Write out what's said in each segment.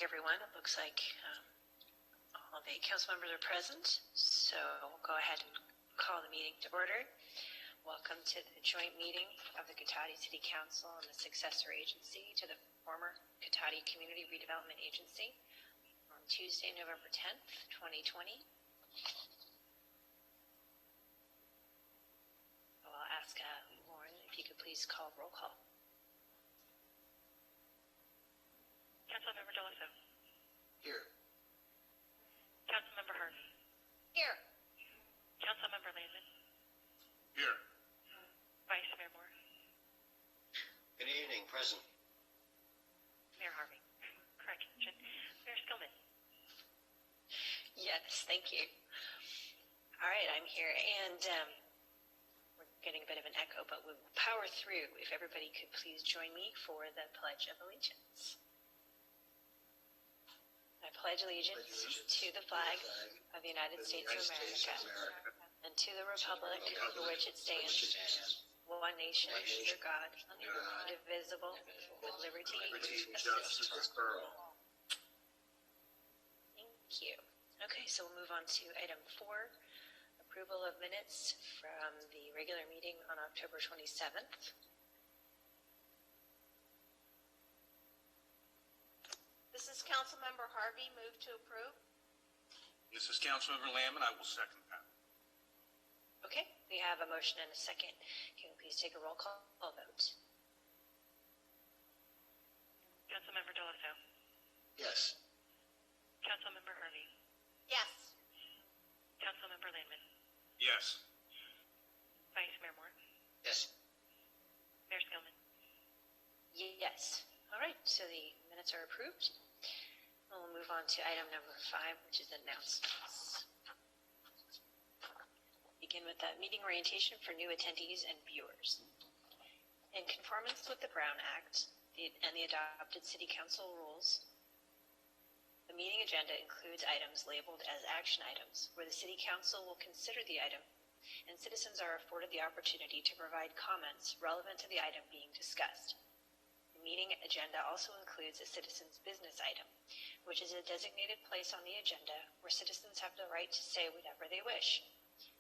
everyone. It looks like all the council members are present, so we'll go ahead and call the meeting to order. Welcome to the joint meeting of the Cotati City Council and the successor agency to the former Cotati Community Redevelopment Agency on Tuesday, November 10th, 2020. I'll ask Lauren if you could please call roll call. Councilmember Delasso. Here. Councilmember Harvey. Here. Councilmember Landman. Here. Vice Mayor Moore. Good evening, present. Mayor Harvey. Correction. Mayor Skillman. Yes, thank you. All right, I'm here, and we're getting a bit of an echo, but we'll power through. If everybody could please join me for the Pledge of Allegiance. I pledge allegiance to the flag of the United States of America and to the republic for which it stands, one nation, under God, indivisible, with liberty and justice for all. Thank you. Okay, so we'll move on to item 4, approval of minutes from the regular meeting on October 27th. This is Councilmember Harvey. Move to approve. This is Councilmember Lamb, and I will second that. Okay, we have a motion and a second. Can we please take a roll call vote? Councilmember Delasso. Yes. Councilmember Harvey. Yes. Councilmember Landman. Yes. Vice Mayor Moore. Yes. Mayor Skillman. Yes. All right, so the minutes are approved. We'll move on to item number 5, which is announcements. Begin with the meeting orientation for new attendees and viewers. In conformance with the Brown Act and the adopted City Council rules, the meeting agenda includes items labeled as action items, where the City Council will consider the item, and citizens are afforded the opportunity to provide comments relevant to the item being discussed. The meeting agenda also includes a citizen's business item, which is a designated place on the agenda where citizens have the right to say whatever they wish.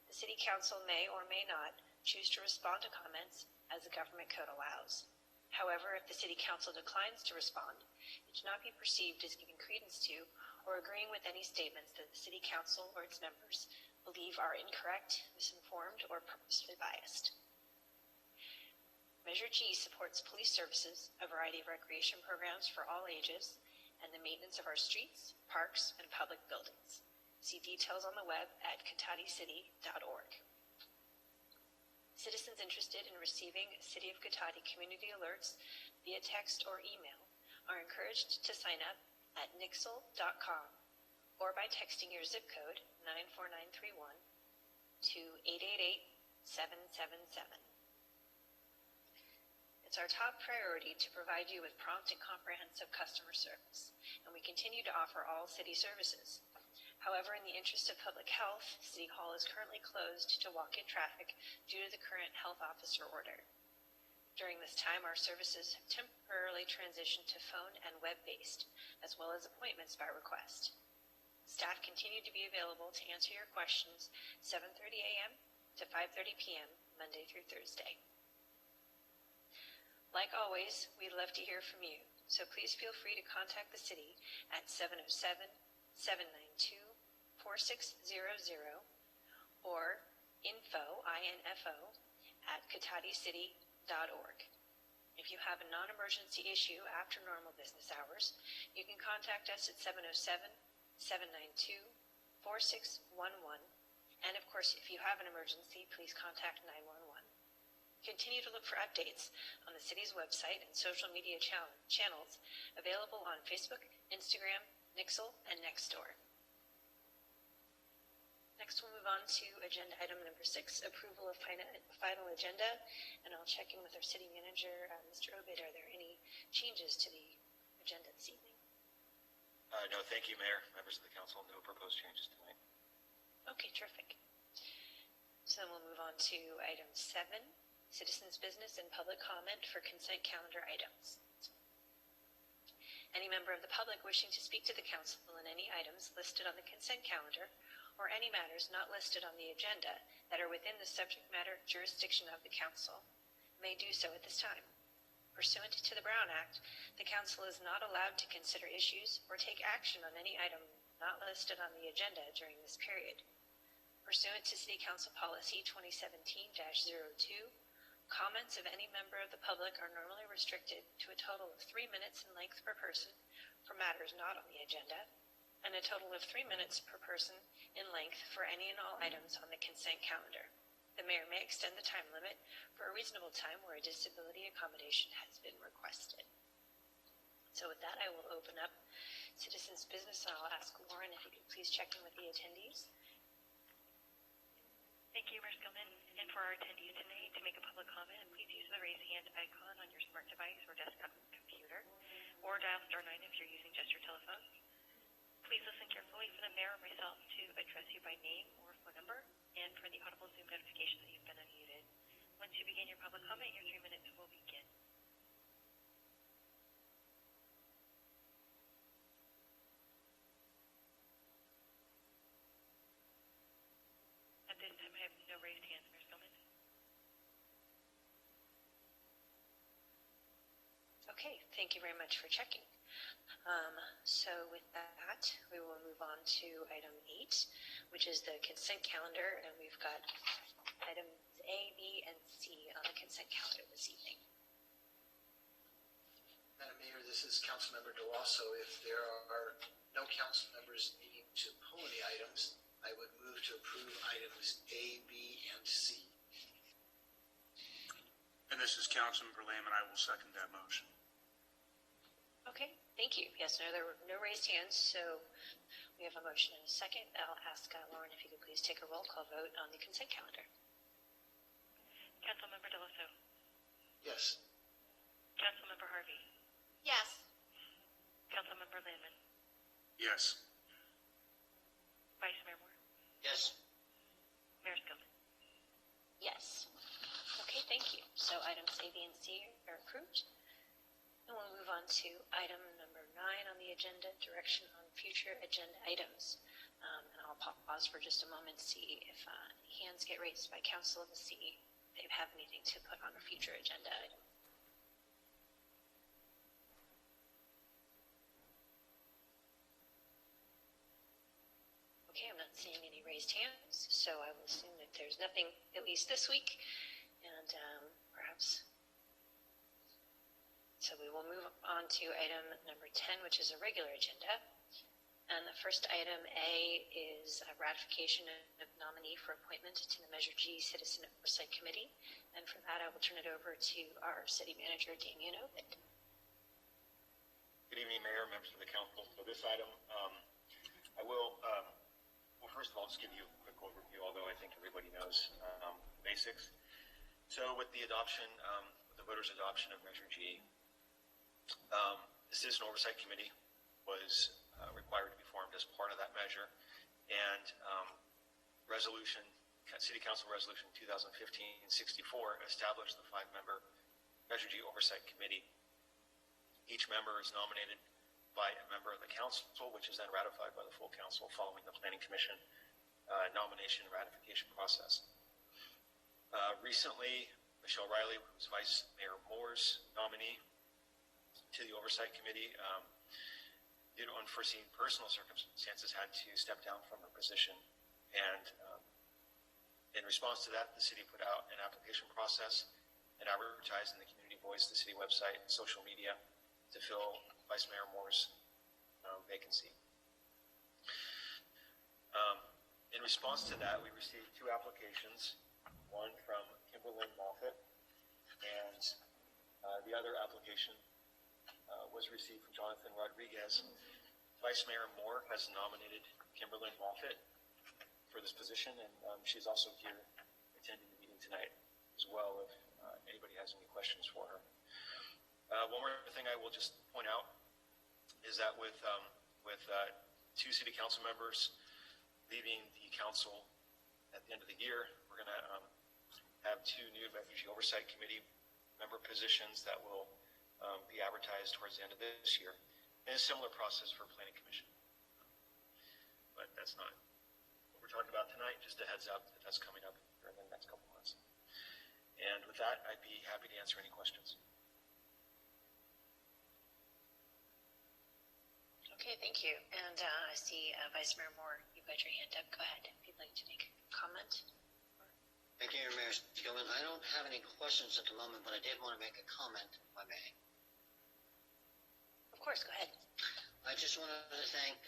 The City Council may or may not choose to respond to comments as the government code allows. However, if the City Council declines to respond, it should not be perceived as giving credence to or agreeing with any statements that the City Council or its members believe are incorrect, misinformed, or purposefully biased. Measure G supports police services, a variety of recreation programs for all ages, and the maintenance of our streets, parks, and public buildings. See details on the web at cotaticity.org. Citizens interested in receiving City of Cotati community alerts via text or email are encouraged to sign up at nixle.com or by texting your zip code 94931 to 888-777. It's our top priority to provide you with prompt and comprehensive customer service, and we continue to offer all city services. However, in the interest of public health, City Hall is currently closed to walk-in traffic due to the current health officer order. During this time, our services have temporarily transitioned to phone and web-based, as well as appointments by request. Staff continue to be available to answer your questions 7:30 a.m. to 5:30 p.m. Monday through Thursday. Like always, we'd love to hear from you, so please feel free to contact the city at 707-792-4600 or info at cotaticity.org. If you have a non-emergency issue after normal business hours, you can contact us at 707-792-4611, and of course, if you have an emergency, please contact 911. Continue to look for updates on the city's website and social media channels available on Facebook, Instagram, Nixle, and Nextdoor. Next, we'll move on to agenda item number 6, approval of final agenda, and I'll check in with our city manager, Mr. Obid. Are there any changes to the agenda this evening? No, thank you, Mayor. Members of the council, no proposed changes tonight. Okay, terrific. So then we'll move on to item 7, citizens' business and public comment for consent calendar items. Any member of the public wishing to speak to the council on any items listed on the consent calendar or any matters not listed on the agenda that are within the subject matter jurisdiction of the council may do so at this time. Pursuant to the Brown Act, the council is not allowed to consider issues or take action on any item not listed on the agenda during this period. Pursuant to City Council Policy 2017-02, comments of any member of the public are normally restricted to a total of 3 minutes in length per person for matters not on the agenda, and a total of 3 minutes per person in length for any and all items on the consent calendar. The mayor may extend the time limit for a reasonable time where a disability accommodation has been requested. So with that, I will open up citizens' business, and I'll ask Lauren if you could please check in with the attendees. Thank you, Mayor Skillman. And for our attendees tonight, to make a public comment, please use the raise hand icon on your smart device or desktop computer, or dial *9 if you're using just your telephone. Please listen carefully for the mayor or myself to address you by name or phone number, and for the audible Zoom notification that you've been unmuted. Once you begin your public comment, your 3 minutes will begin. At this time, I have no raised hands, Mayor Skillman. Okay, thank you very much for checking. So with that, we will move on to item 8, which is the consent calendar, and we've got items A, B, and C on the consent calendar this evening. Madam Mayor, this is Councilmember Delasso. If there are no council members needing to pull any items, I would move to approve items A, B, and C. And this is Councilmember Lehman. I will second that motion. Okay, thank you. Yes, no raised hands, so we have a motion and a second. I'll ask Lauren if you could please take a roll call vote on the consent calendar. Councilmember Delasso. Yes. Councilmember Harvey. Yes. Councilmember Landman. Yes. Vice Mayor Moore. Yes. Mayor Skillman. Yes. Okay, thank you. So items A, B, and C are approved. And we'll move on to item number 9 on the agenda, direction on future agenda items. And I'll pause for just a moment to see if hands get raised by council to see if they have anything to put on a future agenda item. Okay, I'm not seeing any raised hands, so I will assume that there's nothing, at least this week, and perhaps. So we will move on to item number 10, which is a regular agenda. And the first item, A, is a ratification of nominee for appointment to the Measure G Citizen Oversight Committee. And for that, I will turn it over to our city manager, Damian Ovid. Good evening, Mayor, members of the council. So this item, I will, well, first of all, just give you a quick overview, although I think everybody knows basics. So with the adoption, with the voters' adoption of Measure G, the Citizen Oversight Committee was required to be formed as part of that measure, and City Council Resolution 2015-64 established the 5-member Measure G Oversight Committee. Each member is nominated by a member of the council, which is then ratified by the full council following the Planning Commission nomination and ratification process. Recently, Michelle Riley, who's Vice Mayor Moore's nominee to the Oversight Committee, due to unforeseen personal circumstances, had to step down from her position. And in response to that, the city put out an application process and advertised in the Community Voice, the city website, and social media to fill Vice Mayor Moore's vacancy. In response to that, we received 2 applications, one from Kimberlyn Moffitt, and the other application was received from Jonathan Rodriguez. Vice Mayor Moore has nominated Kimberlyn Moffitt for this position, and she's also here attending the meeting tonight as well if anybody has any questions for her. One more thing I will just point out is that with 2 city council members leaving the council at the end of the year, we're going to have 2 new Refugee Oversight Committee member positions that will be advertised towards the end of this year. And a similar process for planning commission. But that's not what we're talking about tonight, just a heads up that that's coming up during the next couple months. And with that, I'd be happy to answer any questions. Okay, thank you. And I see Vice Mayor Moore, you've got your hand up. Go ahead if you'd like to make a comment. Thank you, Mayor Skillman. I don't have any questions at the moment, but I did want to make a comment, if I may. Of course, go ahead. I just wanted to thank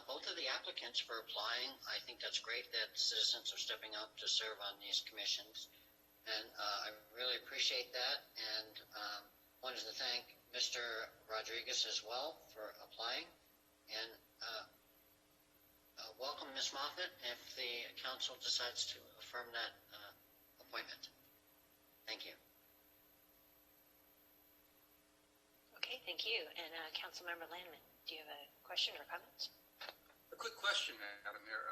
both of the applicants for applying. I think that's great that citizens are stepping up to serve on these commissions. And I really appreciate that. And wanted to thank Mr. Rodriguez as well for applying. And welcome, Ms. Moffett, if the council decides to affirm that appointment. Thank you. Okay, thank you. And Councilmember Landman, do you have a question or comment? A quick question, Madam Mayor.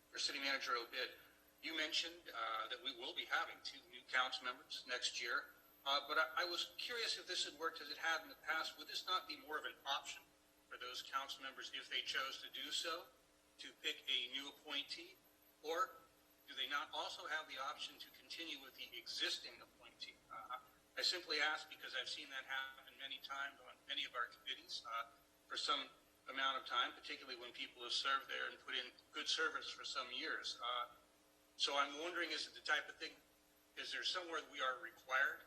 For City Manager Obid, you mentioned that we will be having 2 new council members next year. But I was curious if this had worked as it had in the past. Would this not be more of an option for those council members, if they chose to do so, to pick a new appointee? Or do they not also have the option to continue with the existing appointee? I simply ask because I've seen that happen many times on many of our committees for some amount of time, particularly when people have served there and put in good service for some years. So I'm wondering, is it the type of thing, is there somewhere that we are required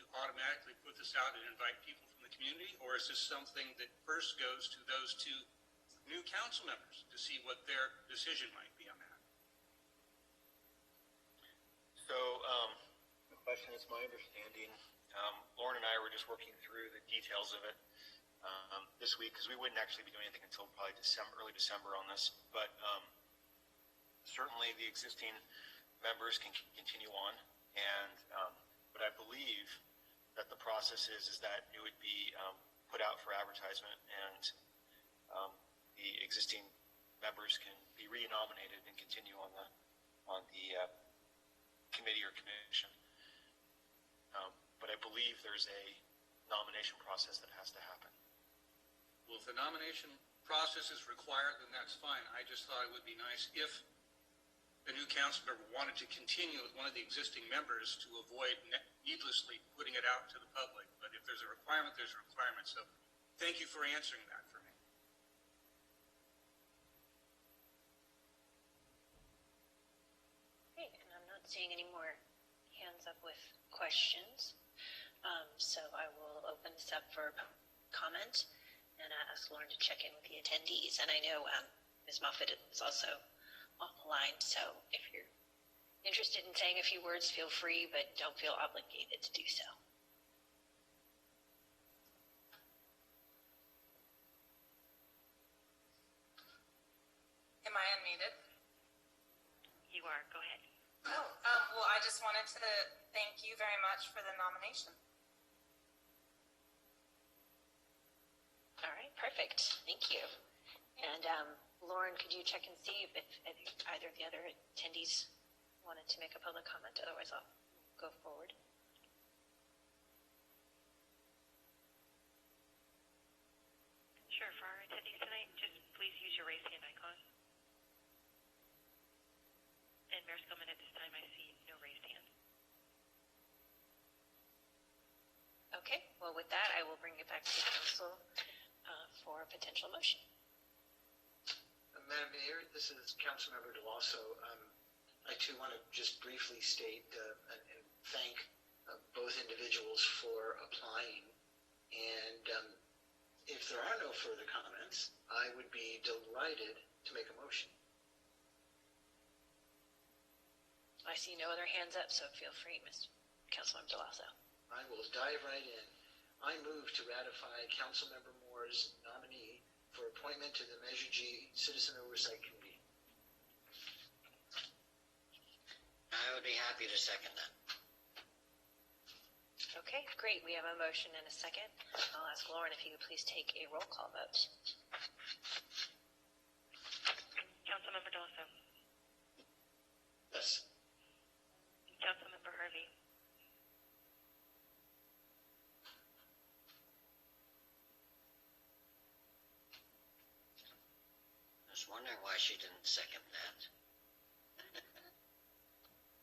to automatically put this out and invite people from the community? Or is this something that first goes to those 2 new council members to see what their decision might be on that? So the question is my understanding. Lauren and I were just working through the details of it this week because we wouldn't actually be doing anything until probably early December on this. But certainly the existing members can continue on. And but I believe that the process is that it would be put out for advertisement, and the existing members can be renominated and continue on the committee or commission. But I believe there's a nomination process that has to happen. Well, if the nomination process is required, then that's fine. I just thought it would be nice if the new council member wanted to continue with one of the existing members to avoid needlessly putting it out to the public. But if there's a requirement, there's a requirement. So thank you for answering that for me. Okay, and I'm not seeing any more hands up with questions. So I will open this up for comment and ask Lauren to check in with the attendees. And I know Ms. Moffett is also on the line, so if you're interested in saying a few words, feel free, but don't feel obligated to do so. Am I unmuted? You are. Go ahead. Well, I just wanted to thank you very much for the nomination. All right, perfect. Thank you. And Lauren, could you check and see if either of the other attendees wanted to make a public comment? Otherwise, I'll go forward. Sure. For our attendees tonight, just please use your raise hand icon. And Mayor Skillman, at this time, I see no raised hand. Okay, well, with that, I will bring it back to the council for a potential motion. Madam Mayor, this is Councilmember DeLosso. I too want to just briefly state and thank both individuals for applying. And if there are no further comments, I would be delighted to make a motion. I see no other hands up, so feel free, Mr. Councilmember DeLosso. I will dive right in. I move to ratify Councilmember Moore's nominee for appointment to the Measure G Citizen Oversight Committee. I would be happy to second that. Okay, great. We have a motion and a second. I'll ask Lauren if you could please take a roll call vote. Councilmember Dawson. Yes. Councilmember Harvey. was wondering why she didn't second that.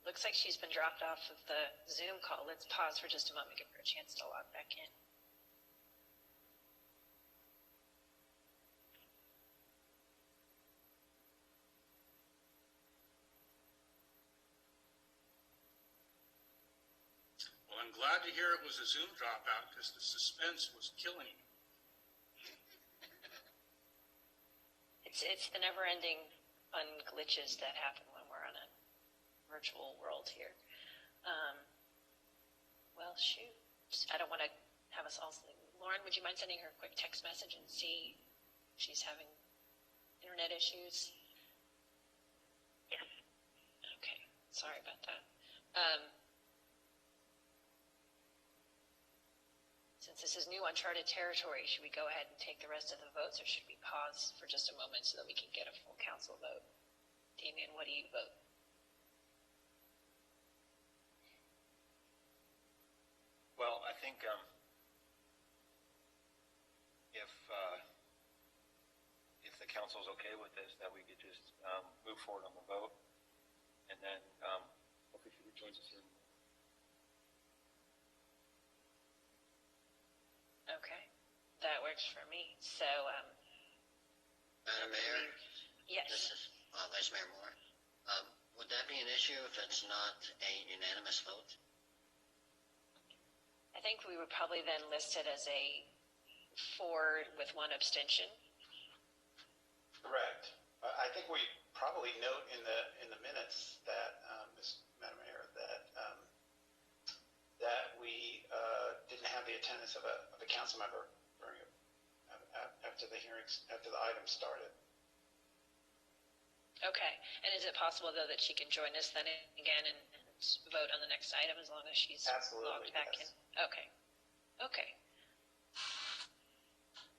Looks like she's been dropped off of the Zoom call. Let's pause for just a moment, give her a chance to log back in. Well, I'm glad to hear it was a Zoom dropout because the suspense was killing me. It's the never-ending fun glitches that happen when we're on a virtual world here. Well, shoot. I don't want to have us all sleep. Lauren, would you mind sending her a quick text message and see if she's having internet issues? Yes. Okay, sorry about that. Since this is new uncharted territory, should we go ahead and take the rest of the votes, or should we pause for just a moment so that we can get a full council vote? Damien, what do you vote? Well, I think if the council's okay with this, that we could just move forward on the vote, and then hopefully she rejoins us in. Okay, that works for me. So, Madam Mayor, yes. this is Vice Mayor Moore. Would that be an issue if it's not a unanimous vote? I think we would probably then list it as a 4 with 1 abstention. Correct. I think we probably note in the minutes that, Madam Mayor, that we didn't have the attendance of a council member during after the hearings, after the item started. Okay, and is it possible though that she can join us then again and vote on the next item as long as she's Absolutely, logged back yes. in? Okay, okay.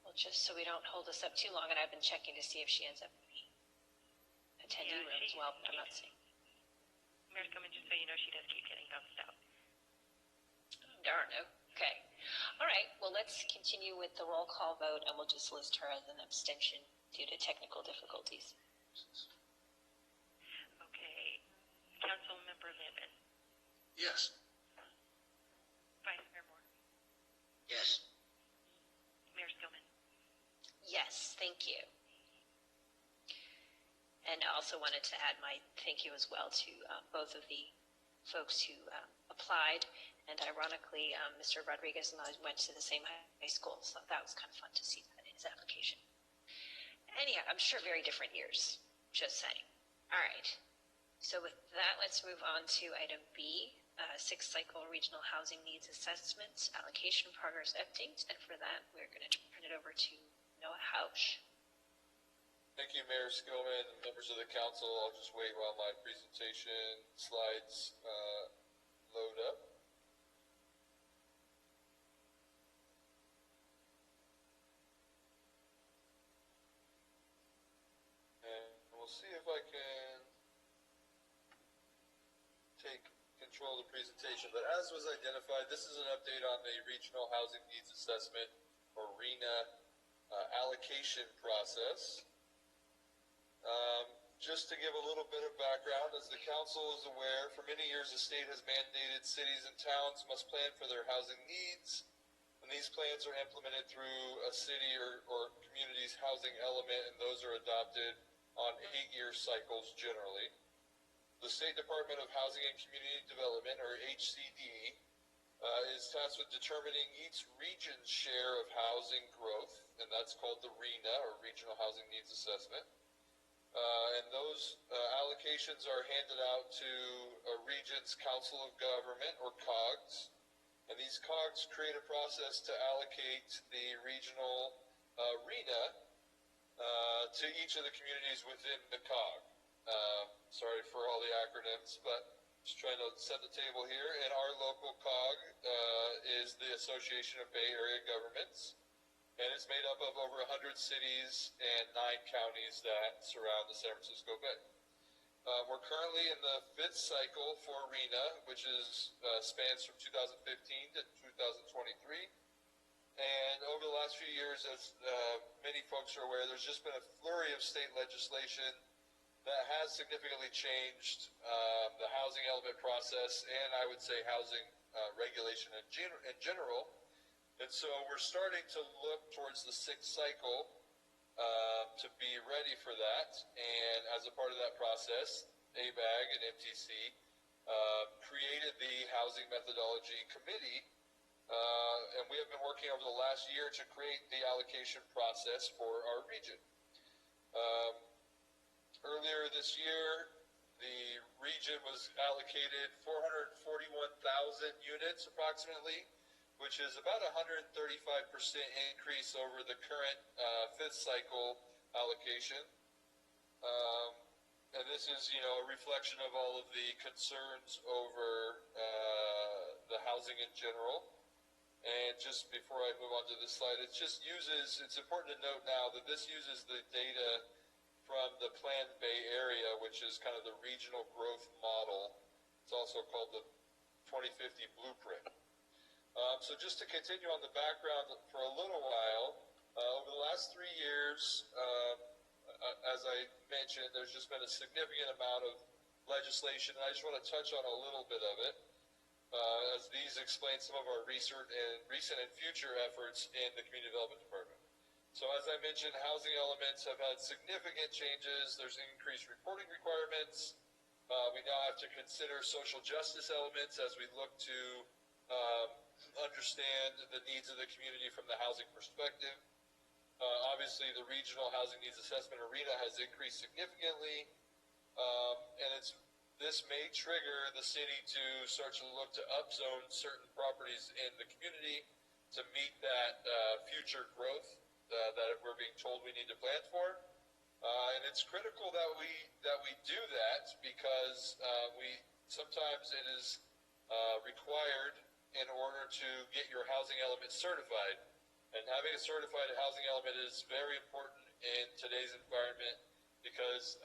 Well, just so we don't hold us up too long, and I've been checking to see if she ends up in the attendee Yeah, room as well, but I'm not seeing. Mayor Skillman, just so you know, she does keep getting bounced out. Darn, okay. All right, well, let's continue with the roll call vote, and we'll just list her as an abstention due to technical difficulties. Okay. Councilmember Lambert. Yes. Vice Mayor Moore. Yes. Mayor Skillman. Yes, thank you. And I also wanted to add my thank you as well to both of the folks who applied. And ironically, Mr. Rodriguez and I went to the same high school, so that was kind of fun to see that in his application. Anyhow, I'm sure very different years, just saying. All right. So with that, let's move on to item B, 6th cycle regional housing needs assessments, allocation progress update. And for that, we're going to turn it over to Noah Hausch. Thank you, Mayor Skillman and members of the council. I'll just wait while my presentation slides load up. And we'll see if I can take control of the presentation. But as was identified, this is an update on the Regional Housing Needs Assessment, or RHNA, allocation process. Just to give a little bit of background, as the council is aware, for many years the state has mandated cities and towns must plan for their housing needs, and these plans are implemented through a city or community's housing element, and those are adopted on 8-year cycles generally. The State Department of Housing and Community Development, or HCD, is tasked with determining each region's share of housing growth, and that's called the RHNA, or Regional Housing Needs Assessment. And those allocations are handed out to a region's Council of Government, or COGS, and these COGS create a process to allocate the regional RHNA to each of the communities within the COG. Sorry for all the acronyms, but just trying to set the table here. And our local COG is the Association of Bay Area Governments, and it's made up of over 100 cities and 9 counties that surround the San Francisco Bay. We're currently in the 5th cycle for RHNA, which spans from 2015 to 2023. And over the last few years, as many folks are aware, there's just been a flurry of state legislation that has significantly changed the housing element process, and I would say housing regulation in general. And so we're starting to look towards the sixth cycle to be ready for that. And as a part of that process, ABAG and MTC created the Housing Methodology Committee, and we have been working over the last year to create the allocation process for our region. Earlier this year, the region was allocated 441,000 units approximately, which is about 135% increase over the current fifth cycle allocation. And this is, a reflection of all of the concerns over the housing in general. And just before I move on to this slide, it's important to note now that this uses the data from the Planned Bay Area, which is kind of the regional growth model. It's also called the 2050 Blueprint. So just to continue on the background for a little while, over the last 3 years, as I mentioned, there's just been a significant amount of legislation, and I just want to touch on a little bit of it, as these explain some of our recent and future efforts in the Community Development Department. So as I mentioned, housing elements have had significant changes. There's increased reporting requirements. We now have to consider social justice elements as we look to understand the needs of the community from the housing perspective. Obviously, the regional housing needs assessment arena has increased significantly, and this may trigger the city to start to look to upzone certain properties in the community to meet that future growth that we're being told we need to plan for. And it's critical that we do that because sometimes it is required in order to get your housing element certified. And having a certified housing element is very important in today's environment because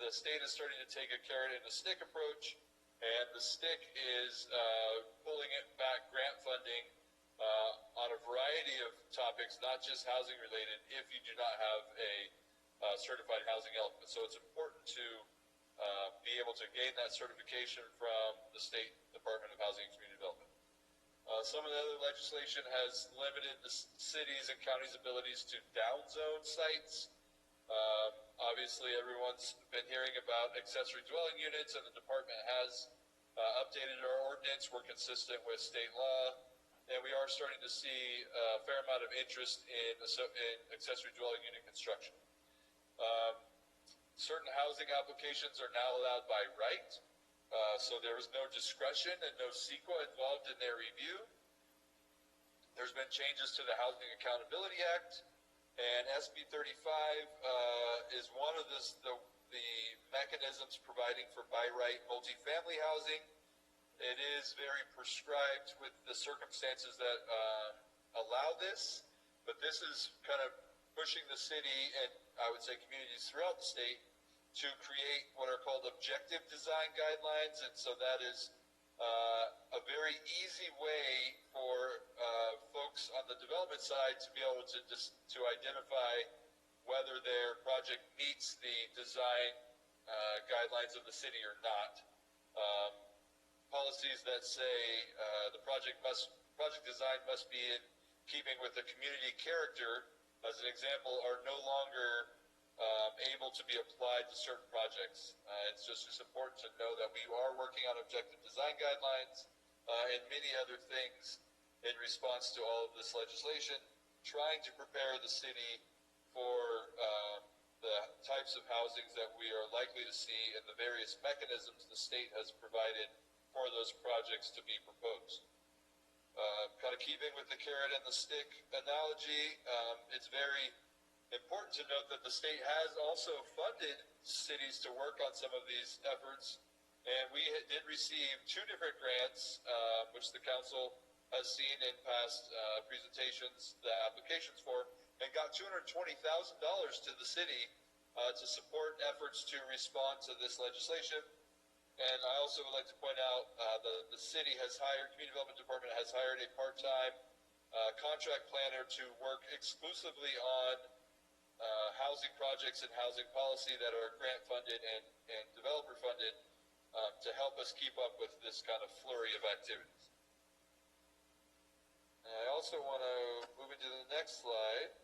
the state is starting to take a carrot and a stick approach, and the stick is pulling it back grant funding on a variety of topics, not just housing related, if you do not have a certified housing element. So it's important to be able to gain that certification from the State Department of Housing and Community Development. Some of the other legislation has limited the cities and counties' abilities to downzone sites. Obviously, everyone's been hearing about accessory dwelling units, and the department has updated our ordinance. We're consistent with state law, and we are starting to see a fair amount of interest in accessory dwelling unit construction. Certain housing applications are now allowed by right, so there is no discretion and no CEQA involved in their review. There's been changes to the Housing Accountability Act, and SB 35 is one of the mechanisms providing for by right multifamily housing. It is very prescribed with the circumstances that allow this, but this is kind of pushing the city and I would say communities throughout the state to create what are called objective design guidelines. And so that is a very easy way for folks on the development side to be able to identify whether their project meets the design guidelines of the city or not. Policies that say the project design must be in keeping with the community character, as an example, are no longer able to be applied to certain projects. It's just important to know that we are working on objective design guidelines and many other things in response to all of this legislation, trying to prepare the city for the types of housings that we are likely to see and the various mechanisms the state has provided for those projects to be proposed. Kind of keeping with the carrot and the stick analogy, it's very important to note that the state has also funded cities to work on some of these efforts, and we did receive 2 different grants, which the council has seen in past presentations, the applications for, and got $220,000 to the city to support efforts to respond to this legislation. And I also would like to point out that the city has hired, Community Development Department has hired a part-time contract planner to work exclusively on housing projects and housing policy that are grant funded and developer funded to help us keep up with this kind of flurry of activities. And I also want to move into the next slide.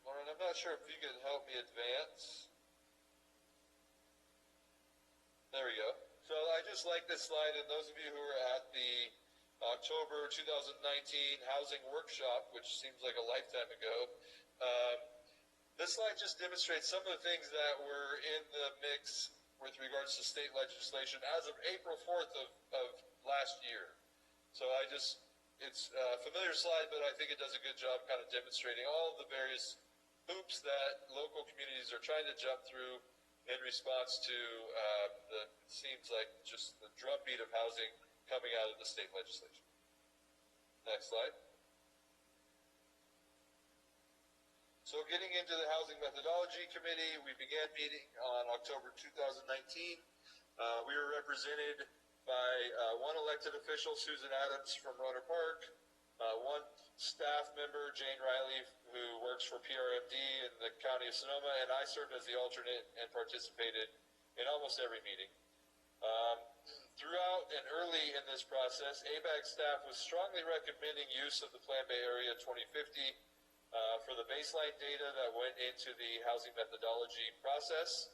Lauren, I'm not sure if you can help me advance. There we go. So I just like this slide, and those of you who were at the October 2019 housing workshop, which seems like a lifetime ago, this slide just demonstrates some of the things that were in the mix with regards to state legislation as of April 4th of last year. So it's a familiar slide, but I think it does a good job kind of demonstrating all of the various hoops that local communities are trying to jump through in response to it seems like just the drumbeat of housing coming out of the state legislation. Next slide. So getting into the Housing Methodology Committee, we began meeting on October 2019. We were represented by one elected official, Susan Adams from Rohnert Park, one staff member, Jane Riley, who works for PRMD in the County of Sonoma, and I served as the alternate and participated in almost every meeting. Throughout and early in this process, ABAG staff was strongly recommending use of the Plan Bay Area 2050 for the baseline data that went into the housing methodology process.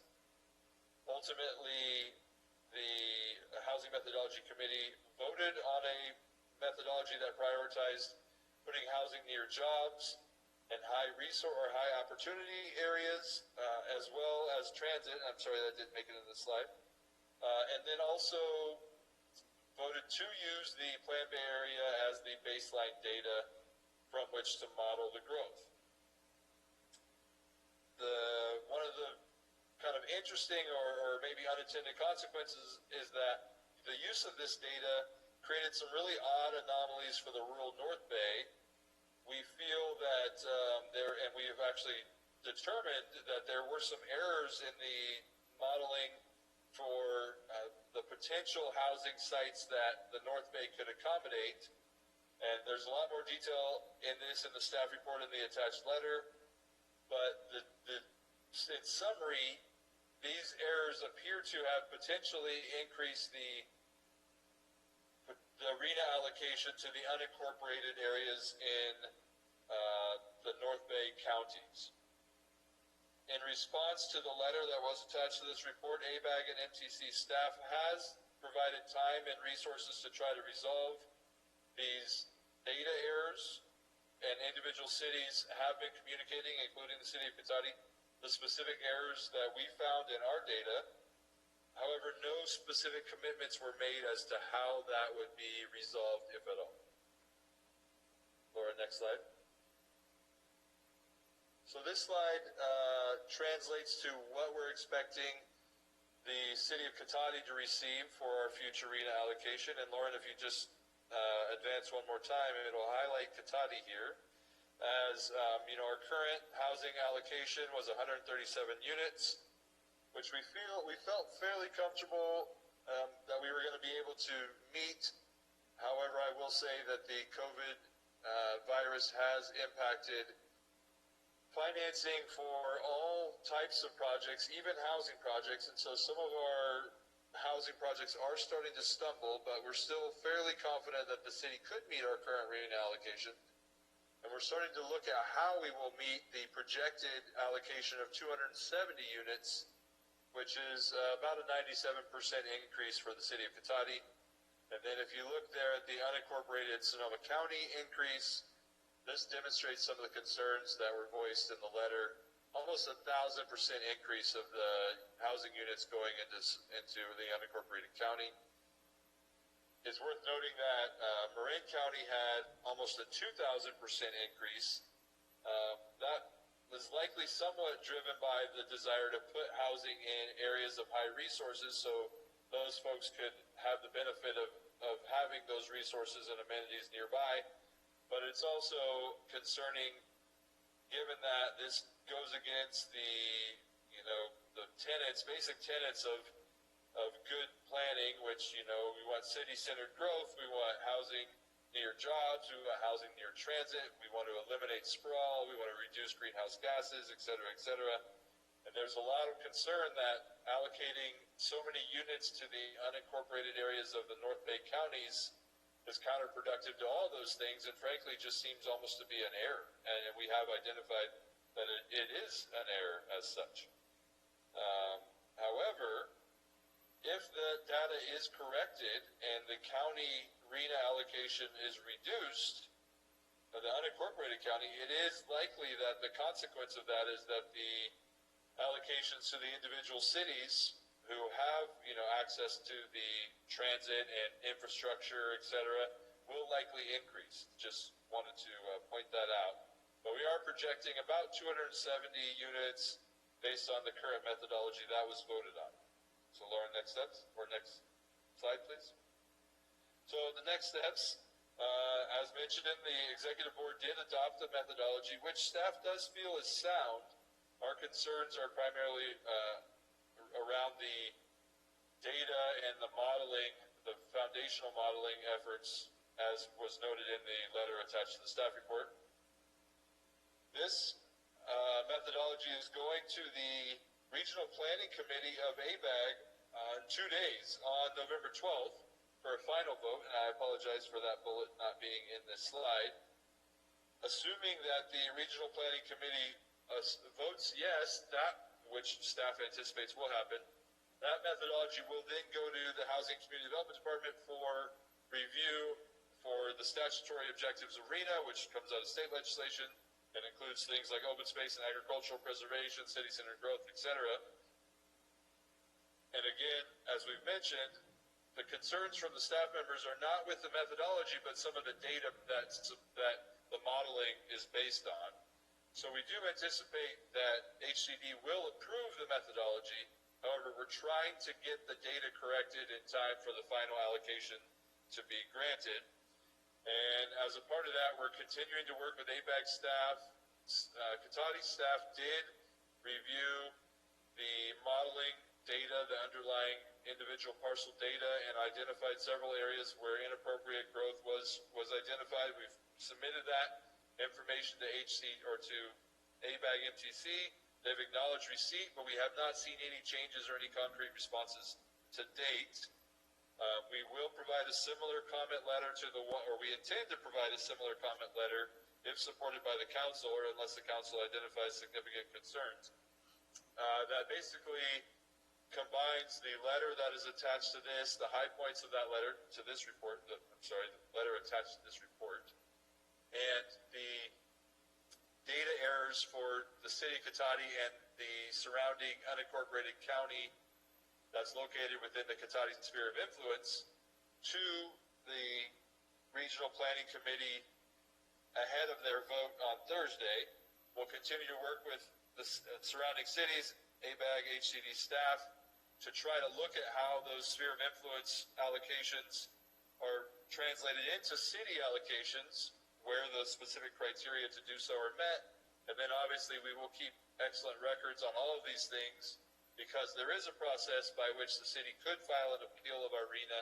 Ultimately, the Housing Methodology Committee voted on a methodology that prioritized putting housing near jobs and high resource or high opportunity areas, as well as transit. I'm sorry, that didn't make it in the slide. And then also voted to use the Plan Bay Area as the baseline data from which to model the growth. One of the kind of interesting or maybe unintended consequences is that the use of this data created some really odd anomalies for the rural North Bay. We feel that and we have actually determined that there were some errors in the modeling for the potential housing sites that the North Bay could accommodate. And there's a lot more detail in this in the staff report in the attached letter. But in summary, these errors appear to have potentially increased the RHNA allocation to the unincorporated areas in the North Bay counties. In response to the letter that was attached to this report, ABAG and MTC staff has provided time and resources to try to resolve these data errors, and individual cities have been communicating, including the city of Cotati, the specific errors that we found in our data. However, no specific commitments were made as to how that would be resolved, if at all. Laura, next slide. So this slide translates to what we're expecting the city of Cotati to receive for our future RHNA allocation. And Lauren, if you just advance one more time, it'll highlight Cotati here. As our current housing allocation was 137 units, which we felt fairly comfortable that we were going to be able to meet. However, I will say that the COVID virus has impacted financing for all types of projects, even housing projects, and so some of our housing projects are starting to stumble, but we're still fairly confident that the city could meet our current RHNA allocation. And we're starting to look at how we will meet the projected allocation of 270 units, which is about a 97% increase for the city of Cotati. And then if you look there at the unincorporated Sonoma County increase, this demonstrates some of the concerns that were voiced in the letter. Almost 1,000% increase of the housing units going into the unincorporated county. It's worth noting that Marin County had almost a 2,000% increase. That was likely somewhat driven by the desire to put housing in areas of high resources so those folks could have the benefit of having those resources and amenities nearby. But it's also concerning, given that this goes against the tenets, basic tenets of good planning, which, you know, we want city-centered growth, we want housing near jobs, we want housing near transit, we want to eliminate sprawl, we want to reduce greenhouse gases, et cetera, et cetera. And there's a lot of concern that allocating so many units to the unincorporated areas of the North Bay counties is counterproductive to all those things, and frankly just seems almost to be an error. And we have identified that it is an error as such. However, if the data is corrected and the county RENA allocation is reduced, the unincorporated county, it is likely that the consequence of that is that the allocations to the individual cities who have, you know, access to the transit and infrastructure, et cetera, will likely increase. Just wanted to point that out. But we are projecting about 270 units based on the current methodology that was voted on. So Lauren, next steps, or next slide, please. So the next steps, as mentioned, the executive board did adopt the methodology, which staff does feel is sound. Our concerns are primarily around the data and the modeling, the foundational modeling efforts, as was noted in the letter attached to the staff report. This methodology is going to the Regional Planning Committee of ABAG in 2 days on November 12th for a final vote, and I apologize for that bullet not being in this slide. Assuming that the Regional Planning Committee votes yes, that which staff anticipates will happen, that methodology will then go to the Housing and Community Development Department for review for the statutory objectives of RENA, which comes out of state legislation and includes things like open space and agricultural preservation, city-centered growth, etc. And again, as we've mentioned, the concerns from the staff members are not with the methodology, but some of the data that the modeling is based on. So we do anticipate that HCD will approve the methodology. However, we're trying to get the data corrected in time for the final allocation to be granted. And as a part of that, we're continuing to work with ABAG staff. Cotati staff did review the modeling data, the underlying individual parcel data, and identified several areas where inappropriate growth was identified. We've submitted that information to to ABAG MTC. They've acknowledged receipt, but we have not seen any changes or any concrete responses to date. We will provide a similar comment letter to we intend to provide a similar comment letter if supported by the council, or unless the council identifies significant concerns. That basically combines the letter that is attached to this, the high points of that letter to this report, the letter attached to this report, and the data errors for the city of Cotati and the surrounding unincorporated county that's located within the Cotati sphere of influence to the Regional Planning Committee ahead of their vote on Thursday. We'll continue to work with the surrounding cities, ABAG, HCD staff, to try to look at how those sphere of influence allocations are translated into city allocations, where the specific criteria to do so are met. And then obviously we will keep excellent records on all of these things, because there is a process by which the city could file an appeal of our RENA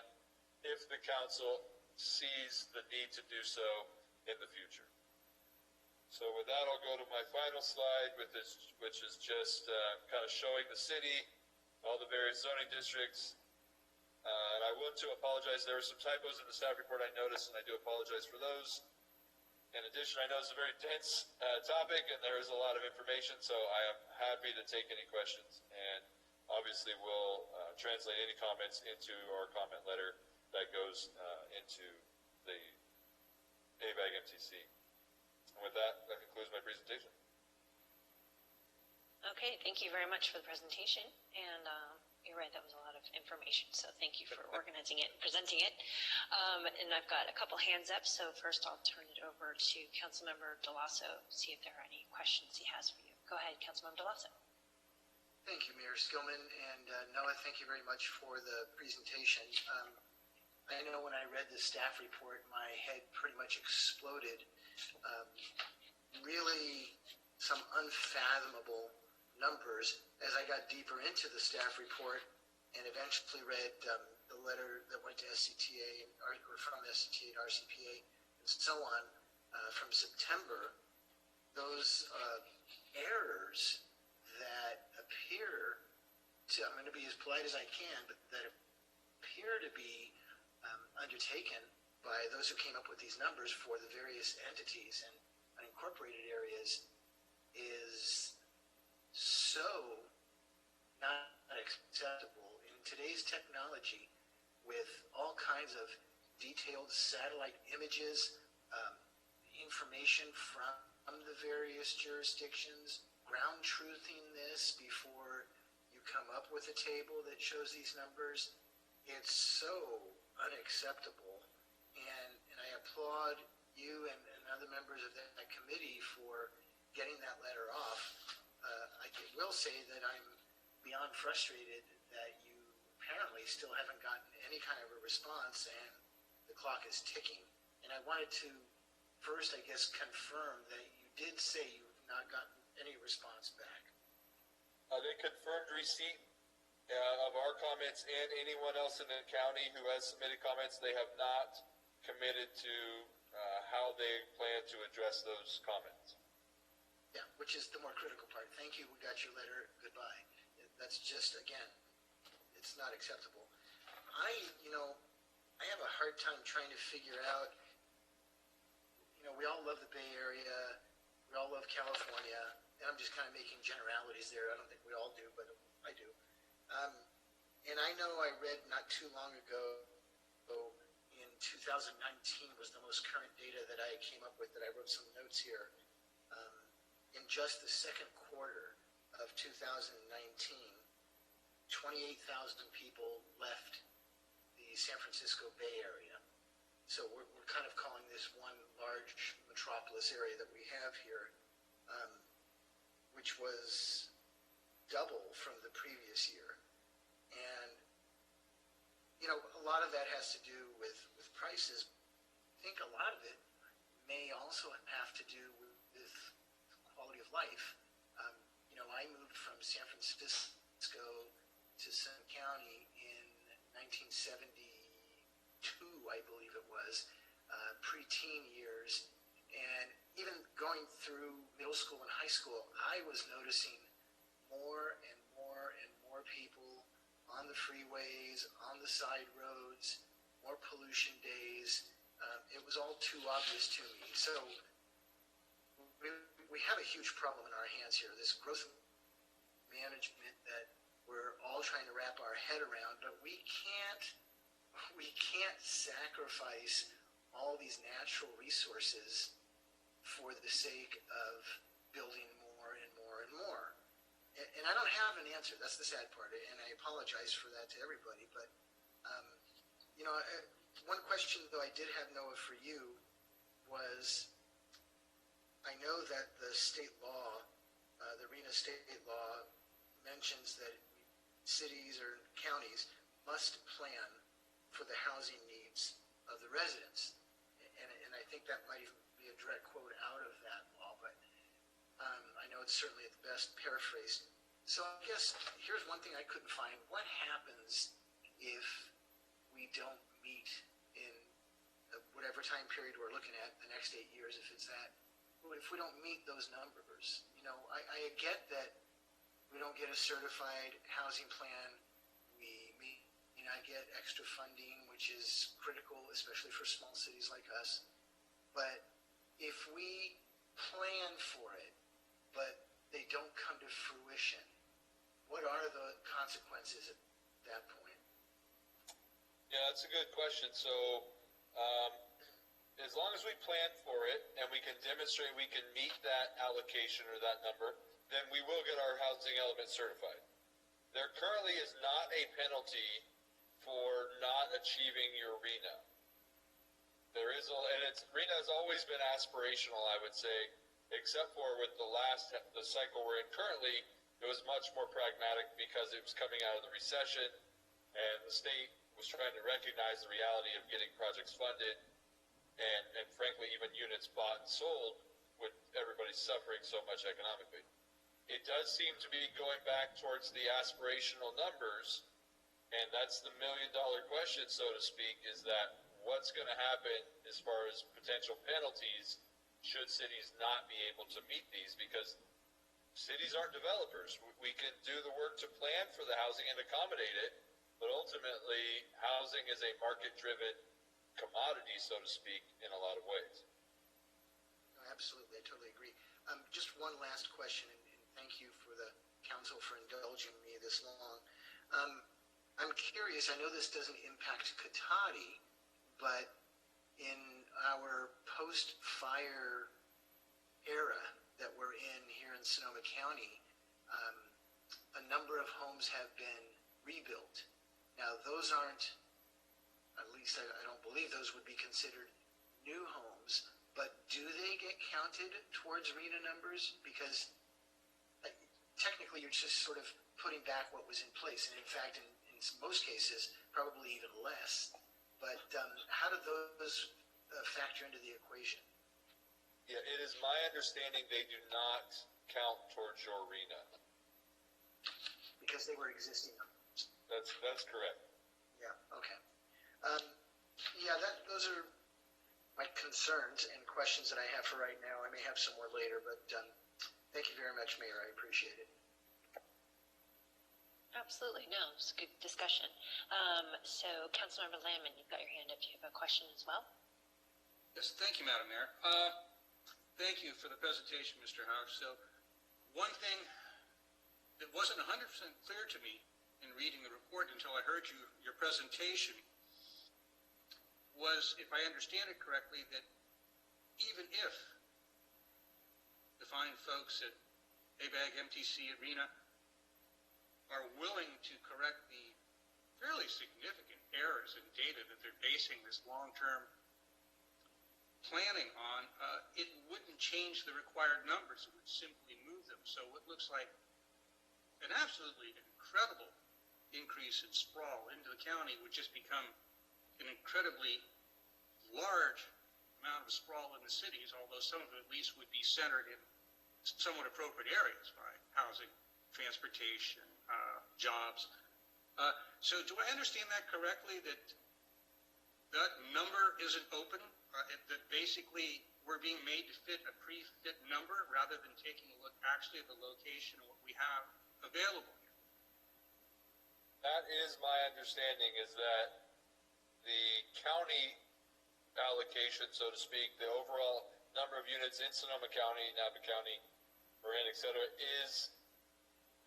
if the council sees the need to do so in the future. So with that, I'll go to my final slide, which is just kind of showing the city, all the various zoning districts. And I want to apologize. There were some typos in the staff report I noticed, and I do apologize for those. In addition, I know it's a very dense topic, and there is a lot of information, so I am happy to take any questions. And obviously, we'll translate any comments into our comment letter that goes into the ABAG MTC. And with that, that concludes my presentation. Okay, thank you very much for the presentation. And you're right, that was a lot of information. So thank you for organizing it and presenting it. And I've got a couple hands up. So first I'll turn it over to Councilmember Delasso, see if there are any questions he has for you. Go ahead, Councilmember Delasso. Thank you, Mayor Skillman, and Noah, thank you very much for the presentation. I know when I read the staff report, my head pretty much exploded. Really some unfathomable numbers. As I got deeper into the staff report and eventually read the letter that went to SCTA or from SCTA to RCPA and so on from September, those errors that appear to, I'm going to be as polite as I can, but that appear to be undertaken by those who came up with these numbers for the various entities and unincorporated areas is so not acceptable in today's technology with all kinds of detailed satellite images, information from the various jurisdictions, ground truthing this before you come up with a table that shows these numbers. It's so unacceptable, and I applaud you and other members of that committee for getting that letter off. I will say that I'm beyond frustrated that you apparently still haven't gotten any kind of a response, and the clock is ticking. And I wanted to first, I guess, confirm that you did say you've not gotten any response back. They confirmed receipt of our comments and anyone else in the county who has submitted comments. They have not committed to how they plan to address those comments. Yeah, which is the more critical part. Thank you, we got your letter, goodbye. That's just, again, it's not acceptable. I have a hard time trying to figure out, we all love the Bay Area, we all love California, and I'm just kind of making generalities there. I don't think we all do, but I do. And I know I read not too long ago, in 2019 was the most current data that I came up with, that I wrote some notes here. In just the second quarter of 2019, 28,000 people left the San Francisco Bay Area. So we're kind of calling this one large metropolis area that we have here, which was double from the previous year. And, a lot of that has to do with prices. I think a lot of it may also have to do with quality of life. I moved from San Francisco to Sun County in 1972, I believe it was, pre-teen years, and even going through middle school and high school, I was noticing more and more and more people on the freeways, on the side roads, more pollution days. It was all too obvious to me. So we have a huge problem in our hands here, this growth management that we're all trying to wrap our head around, but we can't sacrifice all these natural resources for the sake of building more and more and more. And I don't have an answer. That's the sad part, and I apologize for that to everybody. But one question though I did have, Noah, for you was, I know that the state law, the RENA state law, mentions that cities or counties must plan for the housing needs of the residents. And I think that might even be a direct quote out of that law, but I know it's certainly at the best paraphrased. So I guess here's one thing I couldn't find. What happens if we don't meet in whatever time period we're looking at, the next 8 years, if it's that? If we don't meet those numbers? I get that we don't get a certified housing plan. We may not get extra funding, which is critical, especially for small cities like us. But if we plan for it, but they don't come to fruition, what are the consequences at that point? Yeah, that's a good question. So, as long as we plan for it and we can demonstrate we can meet that allocation or that number, then we will get our housing element certified. There currently is not a penalty for not achieving your RENA. RENA has always been aspirational, I would say, except for with the cycle we're in currently, it was much more pragmatic because it was coming out of the recession and the state was trying to recognize the reality of getting projects funded and frankly even units bought and sold with everybody suffering so much economically. it does seem to be going back towards the aspirational numbers, and that's the million-dollar question, so to speak, is that what's going to happen as far as potential penalties should cities not be able to meet these? Because cities aren't developers. We can do the work to plan for the housing and accommodate it, but ultimately, housing is a market-driven commodity, so to speak, in a lot of ways. Absolutely, I totally agree. Just one last question, and thank you for the council for indulging me this long. I'm curious, I know this doesn't impact Cotati, but in our post-fire era that we're in here in Sonoma County, a number of homes have been rebuilt. Now, those aren't, at least I don't believe those would be considered new homes, but do they get counted towards RHNA numbers? Because technically you're just sort of putting back what was in place, and in fact, in most cases, probably even less. But how do those factor into the equation? Yeah, it is my understanding they do not count towards your RHNA. Because they were existing homes. That's correct. Yeah, okay. Those are my concerns and questions that I have for right now. I may have some more later, but thank you very much, Mayor. I appreciate it. Absolutely. No, it's a good discussion. So, Councilmember Lamon, you've got your hand up. Do you have a question as well? Yes, thank you, Madam Mayor. Thank you for the presentation, Mr. House. So, one thing that wasn't 100% clear to me in reading the report until I heard your presentation was, if I understand it correctly, that even if the fine folks at ABAG, MTC, and RHNA are willing to correct the fairly significant errors in data that they're basing this long-term planning on, it wouldn't change the required numbers. It would simply move them. So what looks like an absolutely incredible increase in sprawl into the county would just become an incredibly large amount of sprawl in the cities, although some of it at least would be centered in somewhat appropriate areas, right? Housing, transportation, jobs. So do I understand that correctly, that that number isn't open, that basically we're being made to fit a pre-fit number rather than taking a look actually at the location and what we have available here? That is my understanding, is that the county allocation, so to speak, the overall number of units in Sonoma County, Napa County, Marin, et cetera, is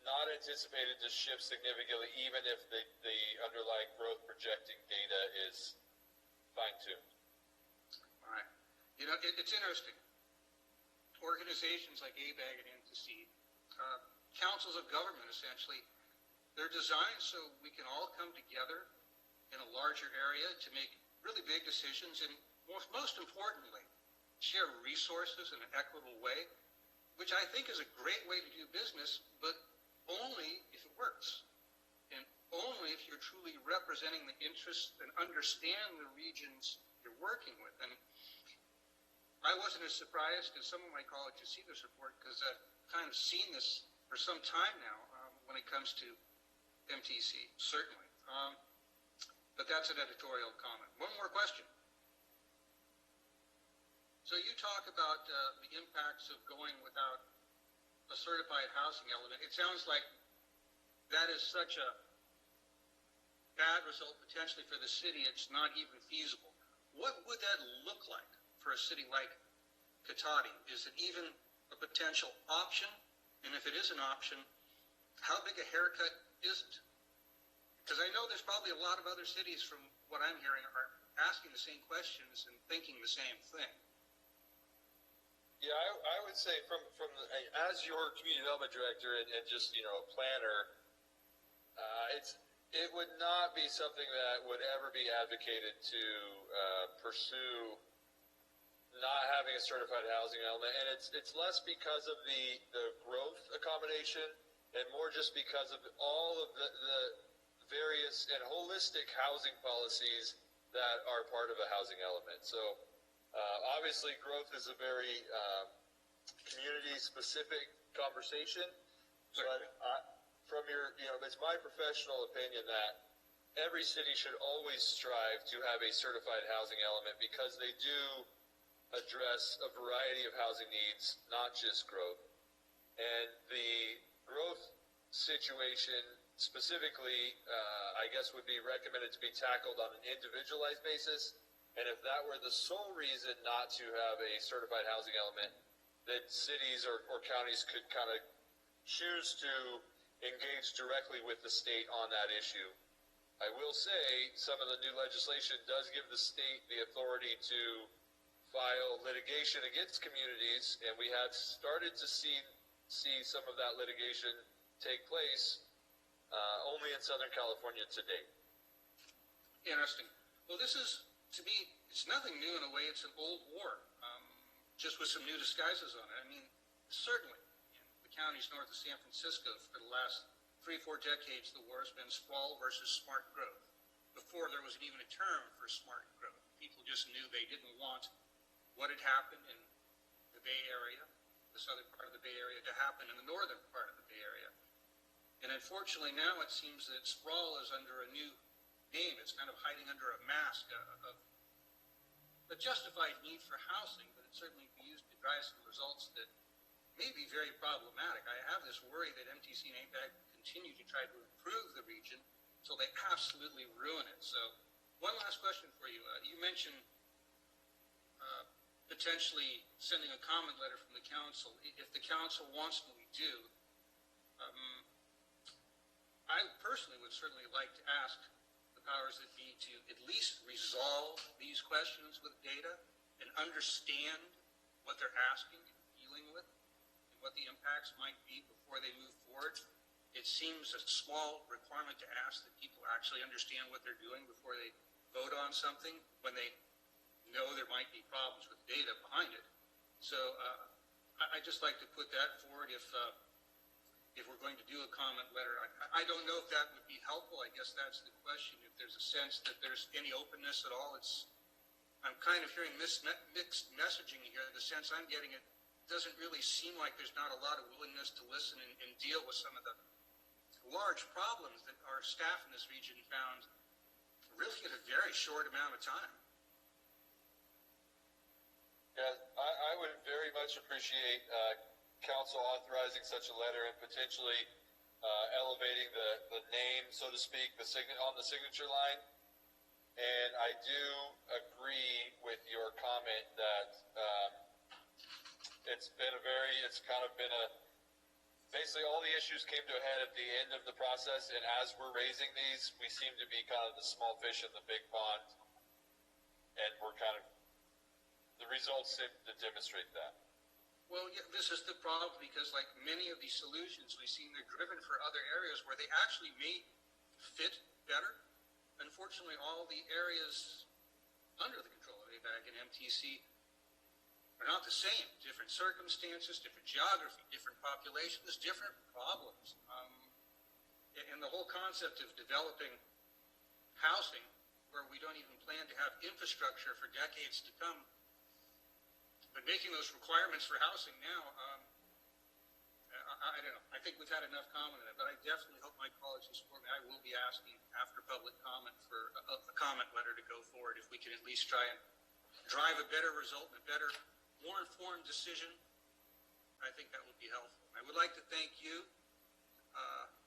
not anticipated to shift significantly, even if the underlying growth projecting data is fine-tuned. All right. You know, it's interesting. Organizations like ABAG and NTC, councils of government, essentially, they're designed so we can all come together in a larger area to make really big decisions, and most importantly, share resources in an equitable way, which I think is a great way to do business, but only if it works, and only if you're truly representing the interests and understand the regions you're working with. And I wasn't as surprised as some of my colleagues to see this report, because I've kind of seen this for some time now when it comes to MTC, certainly. But that's an editorial comment. One more question. So you talk about the impacts of going without a certified housing element. It sounds like that is such a bad result potentially for the city, it's not even feasible. What would that look like for a city like Cotati? Is it even a potential option? And if it is an option, how big a haircut is it? Because I know there's probably a lot of other cities, from what I'm hearing, are asking the same questions and thinking the same thing. Yeah, I would say from as your community development director and just, you know, a planner, it would not be something that would ever be advocated to pursue not having a certified housing element, and it's less because of the growth accommodation and more just because of all of the various and holistic housing policies that are part of a housing element. So obviously growth is a very community specific conversation, But from your, it's my professional opinion that every city should always strive to have a certified housing element because they do address a variety of housing needs, not just growth. And the growth situation specifically, I guess, would be recommended to be tackled on an individualized basis. And if that were the sole reason not to have a certified housing element, then cities or counties could kind of choose to engage directly with the state on that issue. I will say some of the new legislation does give the state the authority to file litigation against communities, and we have started to see some of that litigation take place only in Southern California to date. Interesting. Well, this is, to me, it's nothing new in a way. It's an old war, just with some new disguises on it. I mean, certainly in the counties north of San Francisco for the last 3-4 decades, the war has been sprawl versus smart growth. Before there wasn't even a term for smart growth. People just knew they didn't want what had happened in the Bay Area, the southern part of the Bay Area, to happen in the northern part of the Bay Area. And unfortunately now it seems that sprawl is under a new name. It's kind of hiding under a mask of a justified need for housing, but it certainly be used to drive some results that may be very problematic. I have this worry that MTC and APAC continue to try to improve the region until they absolutely ruin it. So one last question for you. You mentioned potentially sending a comment letter from the council. If the council wants what we do, I personally would certainly like to ask the powers that be to at least resolve these questions with data and understand what they're asking and dealing with and what the impacts might be before they move forward. It seems a small requirement to ask that people actually understand what they're doing before they vote on something when they know there might be problems with data behind it. So I'd just like to put that forward if we're going to do a comment letter. I don't know if that would be helpful. I guess that's the question. If there's a sense that there's any openness at all, I'm kind of hearing mixed messaging here. The sense I'm getting, it doesn't really seem like there's not a lot of willingness to listen and deal with some of the large problems that our staff in this region found really in a very short amount of time. Yeah, I would very much appreciate council authorizing such a letter and potentially elevating the name, so to speak, on the signature line. And I do agree with your comment that basically all the issues came to a head at the end of the process, and as we're raising these, we seem to be kind of the small fish in the big pond, and the results seem to demonstrate that. Well, yeah, this is the problem because like many of these solutions we've seen, they're driven for other areas where they actually may fit better. Unfortunately, all the areas under the control of ABAG and MTC are not the same. Different circumstances, different geography, different populations, different problems. And the whole concept of developing housing where we don't even plan to have infrastructure for decades to come, but making those requirements for housing now, I don't know. I think we've had enough comment on it, but I definitely hope my colleagues will support me. I will be asking after public comment for a comment letter to go forward if we can at least try and drive a better result and a better, more informed decision. I think that would be helpful. I would like to thank you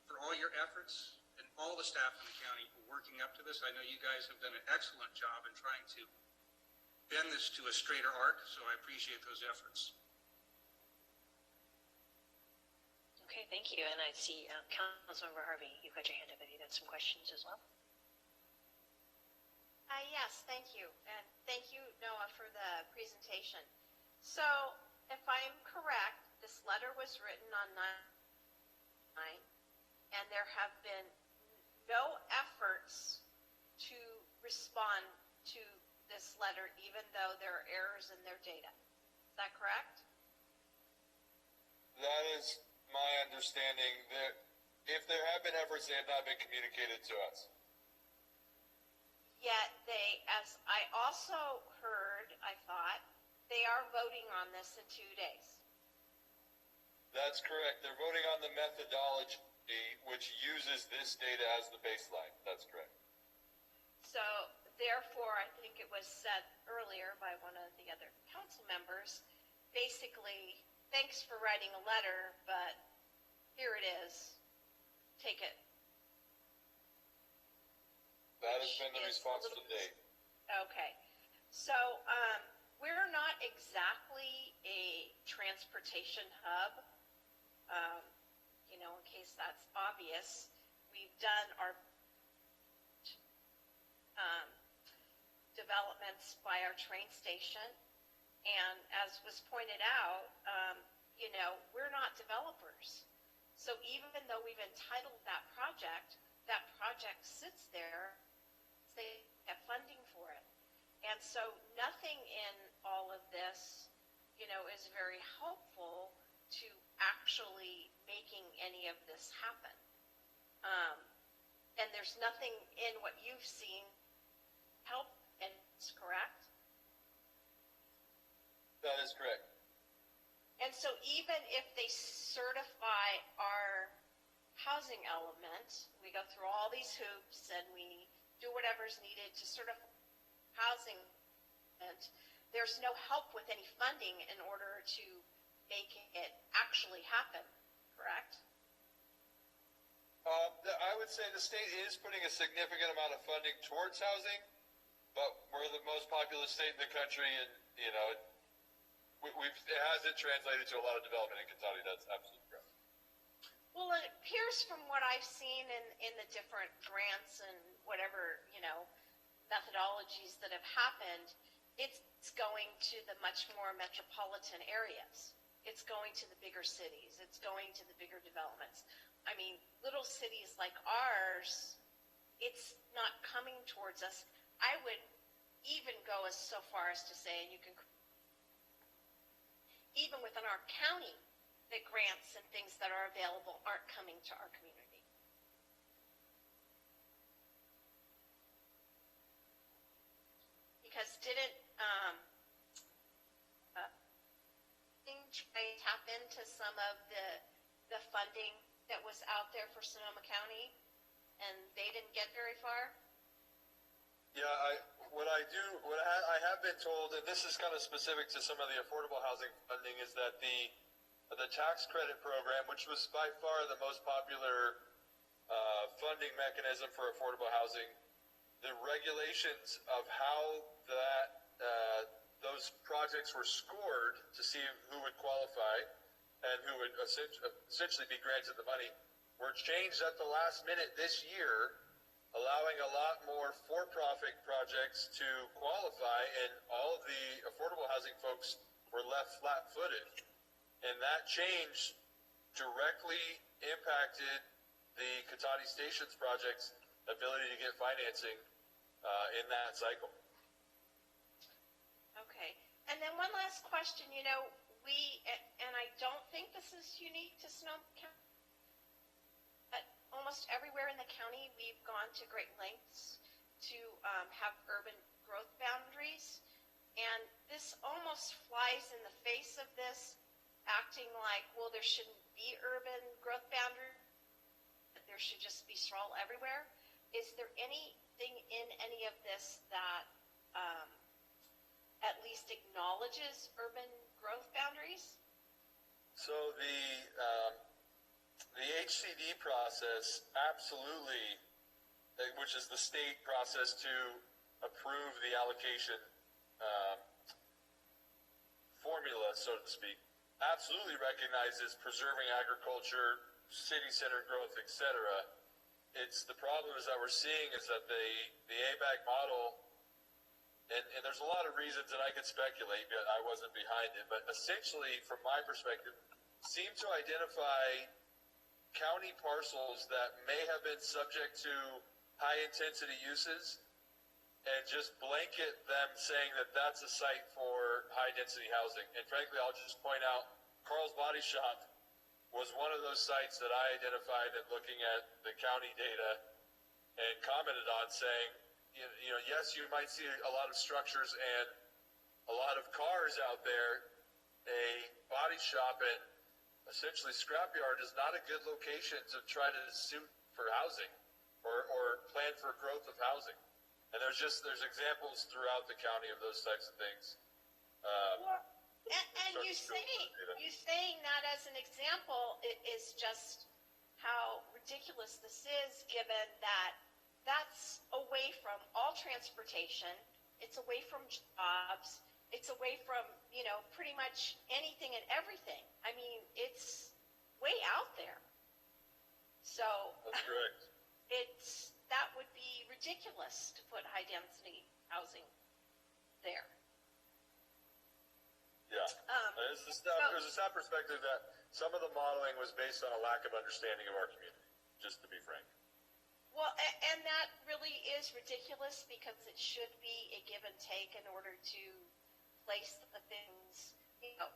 for all your efforts and all the staff in the county for working up to this. I know you guys have done an excellent job in trying to bend this to a straighter arc, so I appreciate those efforts. Okay, thank you. And I see Councilmember Harvey, you've got your hand up. Have you got some questions as well? Yes, thank you. And thank you, Noah, for the presentation. So, if I'm correct, this letter was written on 9, and there have been no efforts to respond to this letter, even though there are errors in their data. Is that correct? That is my understanding. That if there have been efforts, they have not been communicated to us. Yet they, as I also heard, I thought, they are voting on this in 2 days. That's correct. They're voting on the methodology, which uses this data as the baseline. That's correct. So therefore, I think it was said earlier by one of the other council members, basically, thanks for writing a letter, but here it is. Take it. That has been the response to date. Okay. So we're not exactly a transportation hub. In case that's obvious, we've done our developments by our train station. And as was pointed out, we're not developers. So even though we've entitled that project sits there, they have funding for it. And so nothing in all of this, is very helpful to actually making any of this happen. And there's nothing in what you've seen help, and it's correct? That is correct. And so even if they certify our housing element, we go through all these hoops and we do whatever's needed to certify housing, and there's no help with any funding in order to make it actually happen, correct? I would say the state is putting a significant amount of funding towards housing, but we're the most populous state in the country, and it hasn't translated to a lot of development in Kentucky. That's absolutely correct. Well, it appears from what I've seen in the different grants and whatever, methodologies that have happened, it's going to the much more metropolitan areas. It's going to the bigger cities. It's going to the bigger developments. I mean, little cities like ours, it's not coming towards us. I would even go as so far as to say, and you can, even within our county, the grants and things that are available aren't coming to our community. Because didn't try to tap into some of the funding that was out there for Sonoma County, and they didn't get very far? Yeah, I have been told, and this is kind of specific to some of the affordable housing funding, is that the tax credit program, which was by far the most popular funding mechanism for affordable housing, the regulations of how those projects were scored to see who would qualify and who would essentially be granted the money were changed at the last minute this year, allowing a lot more for-profit projects to qualify, and all of the affordable housing folks were left flat-footed. And that change directly impacted the Cotati Stations project's ability to get financing in that cycle. Okay. And then one last question. And I don't think this is unique to Sonoma County, but almost everywhere in the county, we've gone to great lengths to have urban growth boundaries. And this almost flies in the face of this, acting like, well, there shouldn't be urban growth boundaries, there should just be sprawl everywhere. Is there anything in any of this that at least acknowledges urban growth boundaries? So the HCD process absolutely, which is the state process to approve the allocation formula, so to speak, absolutely recognizes preserving agriculture, city center growth, etc. It's the problem is that we're seeing is that the ABAG model, and there's a lot of reasons that I could speculate, but I wasn't behind it, but essentially, from my perspective, seem to identify county parcels that may have been subject to high-intensity uses and just blanket them saying that that's a site for high-density housing. And frankly, I'll just point out, Carl's Body Shop was one of those sites that I identified in looking at the county data and commented on, saying, yes, you might see a lot of structures and a lot of cars out there. A body shop at essentially scrapyard is not a good location to try to suit for housing or plan for growth of housing. And there's examples throughout the county of those types of things. And you saying that as an example is just how ridiculous this is, given that that's away from all transportation, it's away from jobs, it's away from, pretty much anything and everything. I mean, it's way out there. So That's correct. that would be ridiculous to put high density housing there. Yeah. There's a staff perspective that some of the modeling was based on a lack of understanding of our community, just to be frank. Well, and that really is ridiculous because it should be a give and take in order to place the things.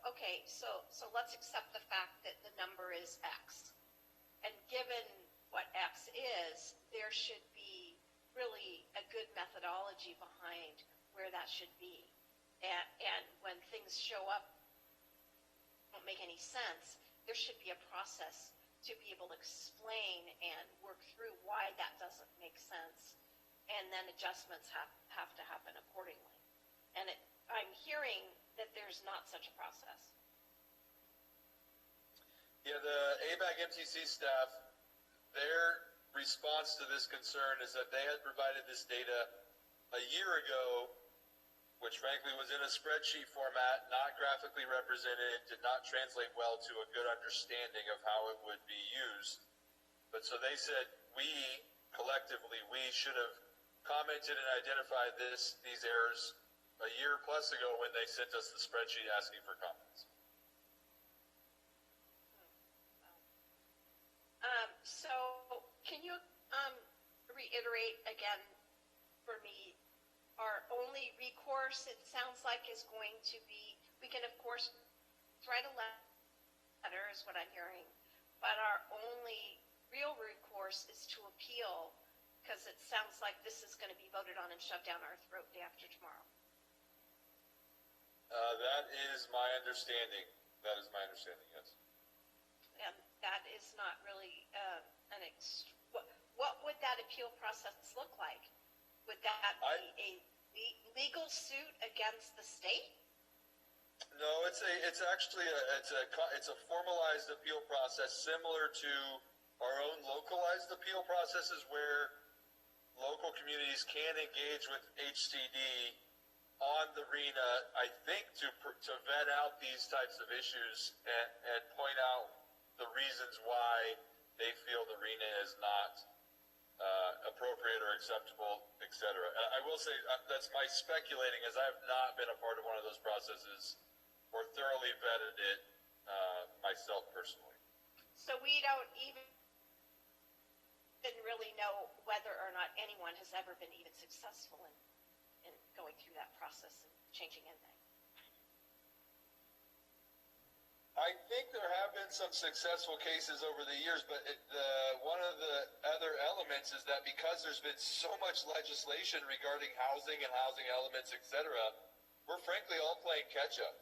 Okay, so let's accept the fact that the number is X. And given what X is, there should be really a good methodology behind where that should be. And when things show up, don't make any sense, there should be a process to be able to explain and work through why that doesn't make sense. And then adjustments have to happen accordingly. And I'm hearing that there's not such a process. Yeah, the ABAG MTC staff, their response to this concern is that they had provided this data a year ago, which frankly was in a spreadsheet format, not graphically represented, did not translate well to a good understanding of how it would be used. But so they said we should have commented and identified these errors a year plus ago when they sent us the spreadsheet asking for comments. So can you reiterate again for me, our only recourse, it sounds like, is going to be, we can of course write a letter is what I'm hearing, but our only real recourse is to appeal, because it sounds like this is going to be voted on and shoved down our throat day after tomorrow. That is my understanding. Yes. And that is not really what would that appeal process look like? Would that be a legal suit against the state? No, it's actually a formalized appeal process similar to our own localized appeal processes where local communities can engage with HCD on the RENA, I think, to vet out these types of issues and point out the reasons why they feel the RENA is not appropriate or acceptable, etc. I will say that's my speculating, as I have not been a part of one of those processes or thoroughly vetted it myself personally. So we don't even really know whether or not anyone has ever been even successful in going through that process and changing anything. I think there have been some successful cases over the years, but one of the other elements is that because there's been so much legislation regarding housing and housing elements, etc., we're frankly all playing catch up.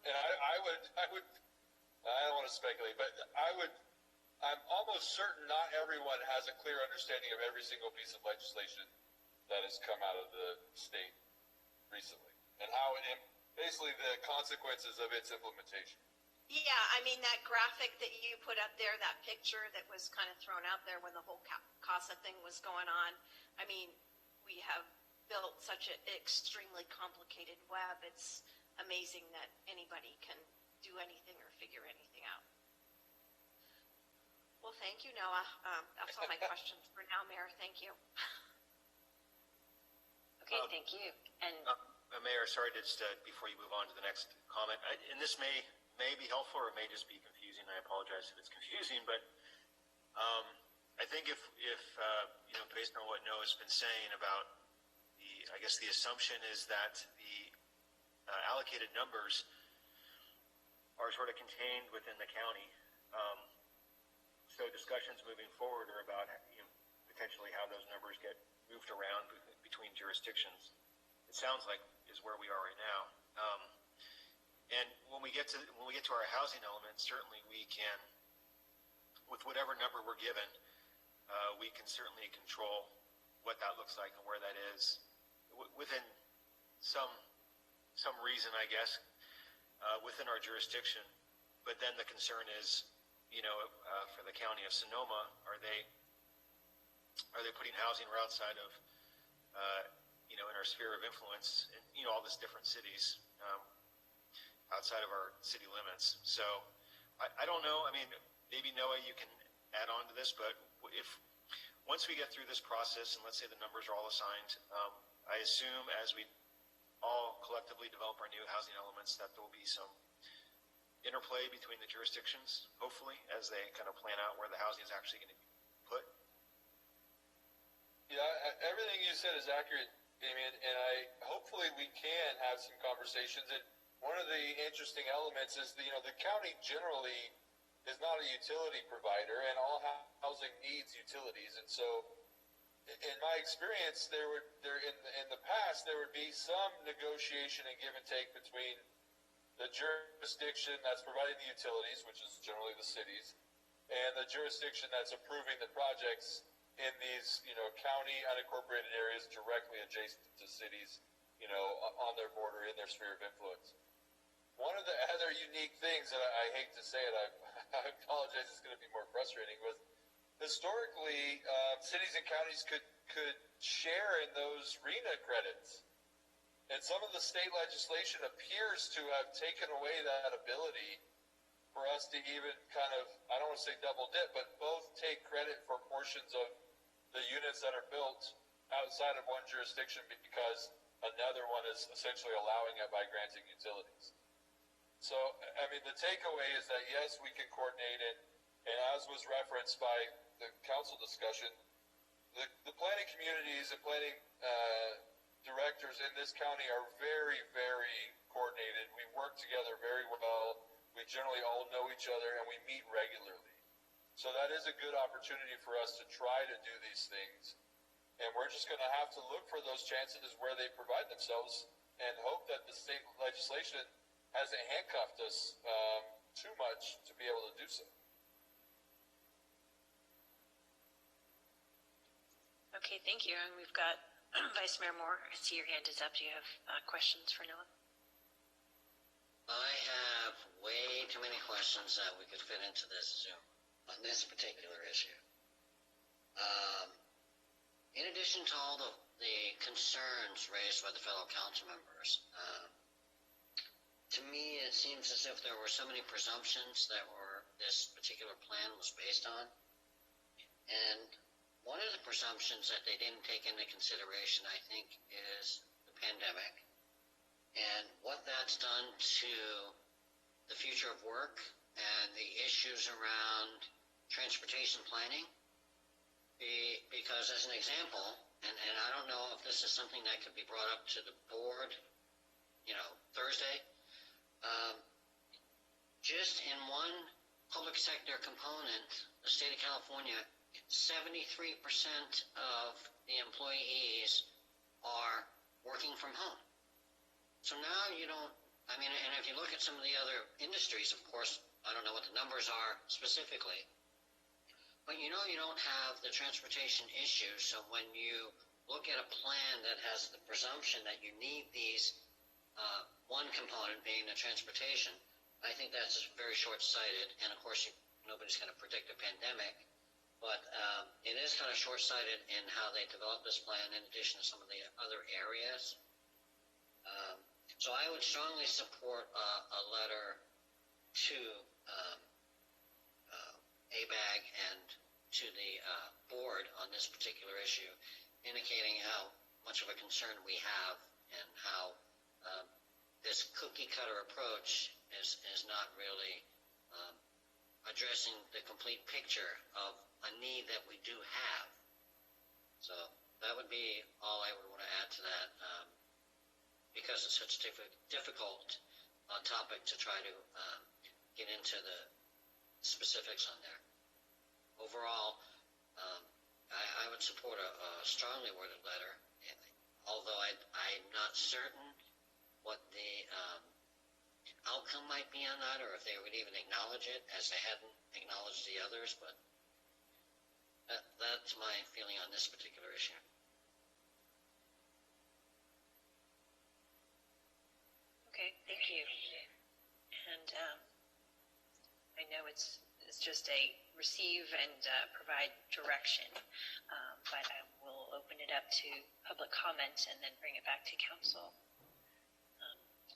And I don't want to speculate, but I'm almost certain not everyone has a clear understanding of every single piece of legislation that has come out of the state recently and how basically the consequences of its implementation. Yeah, I mean, that graphic that you put up there, that picture that was kind of thrown out there when the whole CASA thing was going on, I mean, we have built such an extremely complicated web. It's amazing that anybody can do anything or figure anything out. Well, thank you, Noah. That's all my questions for now, Mayor. Thank you. Okay, thank you. And Mayor, sorry to just before you move on to the next comment, and this may be helpful or it may just be confusing. I apologize if it's confusing, but I think if based on what Noah's been saying about the assumption is that the allocated numbers are sort of contained within the county. So discussions moving forward are about potentially how those numbers get moved around between jurisdictions. It sounds like is where we are right now. And when we get to our housing element, certainly we can, with whatever number we're given, we can certainly control what that looks like and where that is within some reason, I guess, within our jurisdiction. But then the concern is, for the county of Sonoma, are they putting housing or outside of, in our sphere of influence, in, all these different cities outside of our city limits. So I don't know. I mean, maybe Noah, you can add on to this, but once we get through this process, and let's say the numbers are all assigned, I assume as we all collectively develop our new housing elements that there will be some interplay between the jurisdictions, hopefully, as they kind of plan out where the housing is actually going to be put. Yeah, everything you said is accurate, Damien, and hopefully we can have some conversations. And one of the interesting elements is the county generally is not a utility provider, and all housing needs utilities. And so, in my experience, in the past there would be some negotiation and give and take between the jurisdiction that's providing the utilities, which is generally the cities, and the jurisdiction that's approving the projects in these, county unincorporated areas directly adjacent to cities, on their border, in their sphere of influence. One of the other unique things that I hate to say it, I apologize, it's going to be more frustrating, was historically, cities and counties could share in those RHNA credits. And some of the state legislation appears to have taken away that ability for us to even kind of, I don't want to say double dip, but both take credit for portions of the units that are built outside of one jurisdiction because another one is essentially allowing it by granting utilities. So, I mean, the takeaway is that yes, we can coordinate it, and as was referenced by the council discussion, the planning communities and planning directors in this county are very, very coordinated. We work together very well. We generally all know each other, and we meet regularly. So that is a good opportunity for us to try to do these things. And we're just going to have to look for those chances where they provide themselves and hope that the state legislation hasn't handcuffed us too much to be able to do so. Okay, thank you. And we've got Vice Mayor Moore. I see your hand is up. Do you have questions for Noah? I have way too many questions that we could fit into this Zoom on this particular issue. In addition to all the concerns raised by the fellow council members, to me it seems as if there were so many presumptions that this particular plan was based on. And one of the presumptions that they didn't take into consideration, I think, is the pandemic and what that's done to the future of work and the issues around transportation planning. Because as an example, and I don't know if this is something that could be brought up to the board, Thursday, just in one public sector component, the state of California, 73% of the employees are working from home. So now and if you look at some of the other industries, of course, I don't know what the numbers are specifically, but you don't have the transportation issue. So when you look at a plan that has the presumption that you need these, one component being the transportation, I think that's very short-sighted. And of course, nobody's going to predict a pandemic, but it is kind of short-sighted in how they develop this plan in addition to some of the other areas. So I would strongly support a letter to ABAG and to the board on this particular issue, indicating how much of a concern we have and how this cookie-cutter approach is not really addressing the complete picture of a need that we do have. So that would be all I would want to add to that, because it's such a difficult topic to try to get into the specifics on there. Overall, I would support a strongly worded letter, although I'm not certain what the outcome some might be on that, or if they would even acknowledge it, as they hadn't acknowledged the others, but that's my feeling on this particular issue. Okay, thank you. And I know it's just a receive and provide direction, but I will open it up to public comment and then bring it back to council.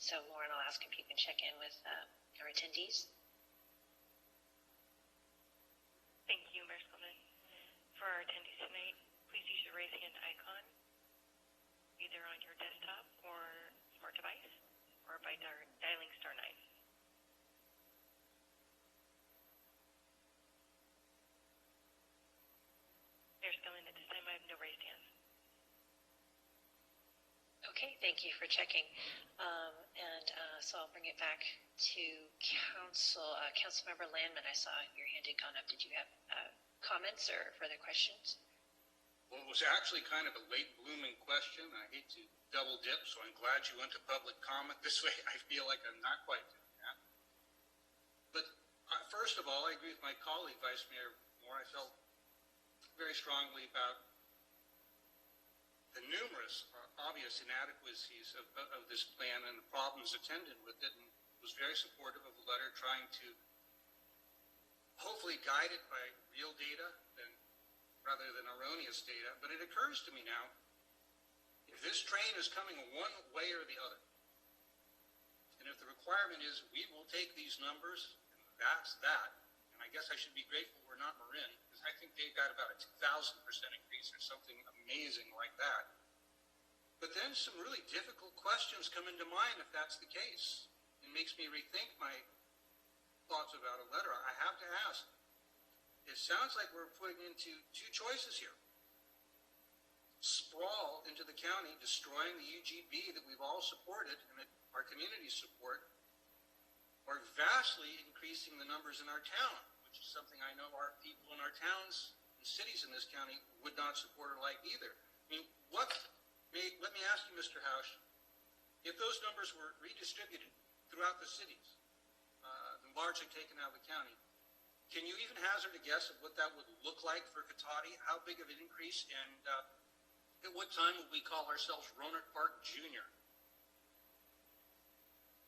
So Lauren, I'll ask if you can check in with our attendees. Thank you, Mayor Spillman. For our attendees tonight, please use your raise hand icon, either on your desktop or smart device, or by dialing *9. Mayor Spillman, at this time I have no raised hands. Okay, thank you for checking. So I'll bring it back to council. Councilmember Landman, I saw your hand had gone up. Did you have comments or further questions? Well, it was actually kind of a late blooming question. I hate to double dip, so I'm glad you went to public comment. This way I feel like I'm not quite doing that. But first of all, I agree with my colleague, Vice Mayor Moore. I felt very strongly about the numerous obvious inadequacies of this plan and the problems attendant with it, and was very supportive of the letter, trying to hopefully guide it by real data rather than erroneous data. But it occurs to me now, if this train is coming one way or the other, and if the requirement is we will take these numbers, and that's that, and I guess I should be grateful we're not Marin, because I think they've got about a 2,000% increase or something amazing like that. But then some really difficult questions come into mind if that's the case. It makes me rethink my thoughts about a letter. I have to ask, it sounds like we're putting into two choices here. Sprawl into the county, destroying the UGB that we've all supported and that our communities support, or vastly increasing the numbers in our town, which is something I know our people in our towns and cities in this county would not support or like either. I mean, let me ask you, Mr. Hausch, if those numbers were redistributed throughout the cities, largely taken out of the county, can you even hazard a guess of what that would look like for Cotati? How big of an increase, and at what time would we call ourselves Roanoke Park Junior?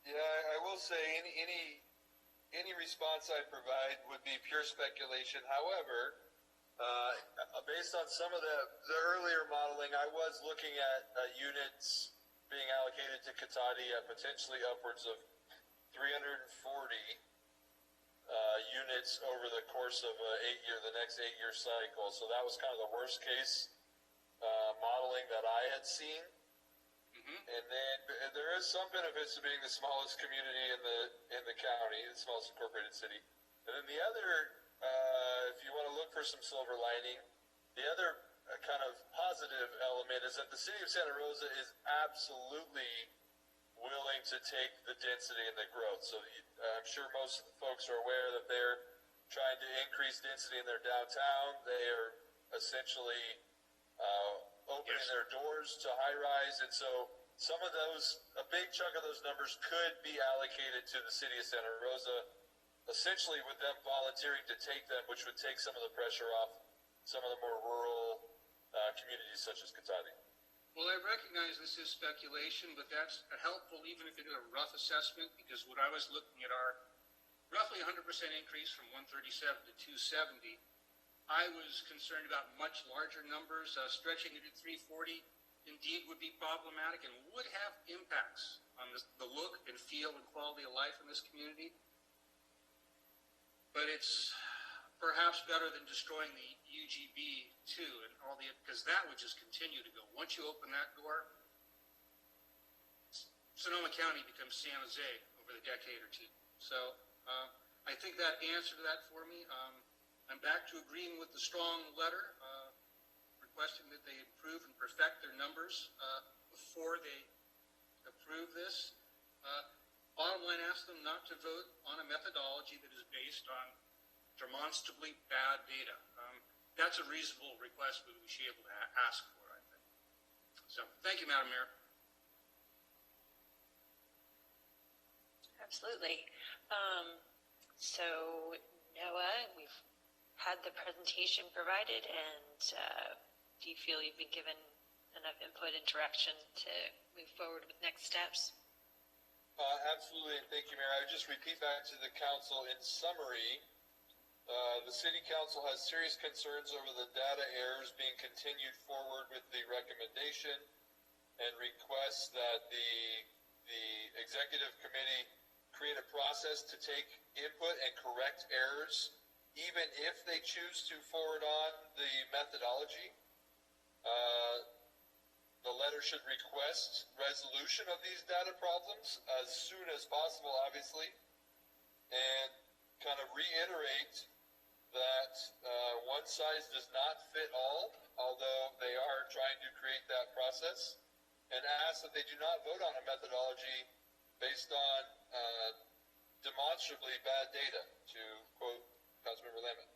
Yeah, I will say any response I provide would be pure speculation. However, based on some of the earlier modeling, I was looking at units being allocated to Cotati at potentially upwards of 340 units over the course of the next 8-year cycle. So that was kind of the worst case modeling that I had seen. And then there is some benefits to being the smallest community in the county, the smallest incorporated city. And then the other, if you want to look for some silver lining, the other kind of positive element is that the city of Santa Rosa is absolutely willing to take the density and the growth. So I'm sure most folks are aware that they're trying to increase density in their downtown. They are essentially opening their doors to high rise, and so some of those, a big chunk of those numbers could be allocated to the city of Santa Rosa, essentially with them volunteering to take them, which would take some of the pressure off some of the more rural communities such as Cotati. Well, I recognize this is speculation, but that's helpful even if it is a rough assessment, because when I was looking at our roughly 100% increase from 137 to 270, I was concerned about much larger numbers. Stretching it to 340 indeed would be problematic and would have impacts on the look and feel and quality of life in this community. But it's perhaps better than destroying the UGB too, and all because that would just continue to go. Once you open that door, Sonoma County becomes San Jose over the decade or two. So I think that answered that for me. I'm back to agreeing with the strong letter, requesting that they improve and perfect their numbers before they approve this. Bottom line, ask them not to vote on a methodology that is based on demonstrably bad data. That's a reasonable request we should be able to ask for, I think. So, thank you, Madam Mayor. Absolutely. So Noah, we've had the presentation provided, and do you feel you've been given enough input and direction to move forward with next steps? Absolutely, and thank you, Mayor. I would just repeat back to the council in summary, the city council has serious concerns over the data errors being continued forward with the recommendation and requests that the executive committee create a process to take input and correct errors, even if they choose to forward on the methodology. The letter should request resolution of these data problems as soon as possible, obviously, and kind of reiterate that one size does not fit all, although they are trying to create that process, and ask that they do not vote on a methodology based on demonstrably bad data, to quote Councilmember Lemon.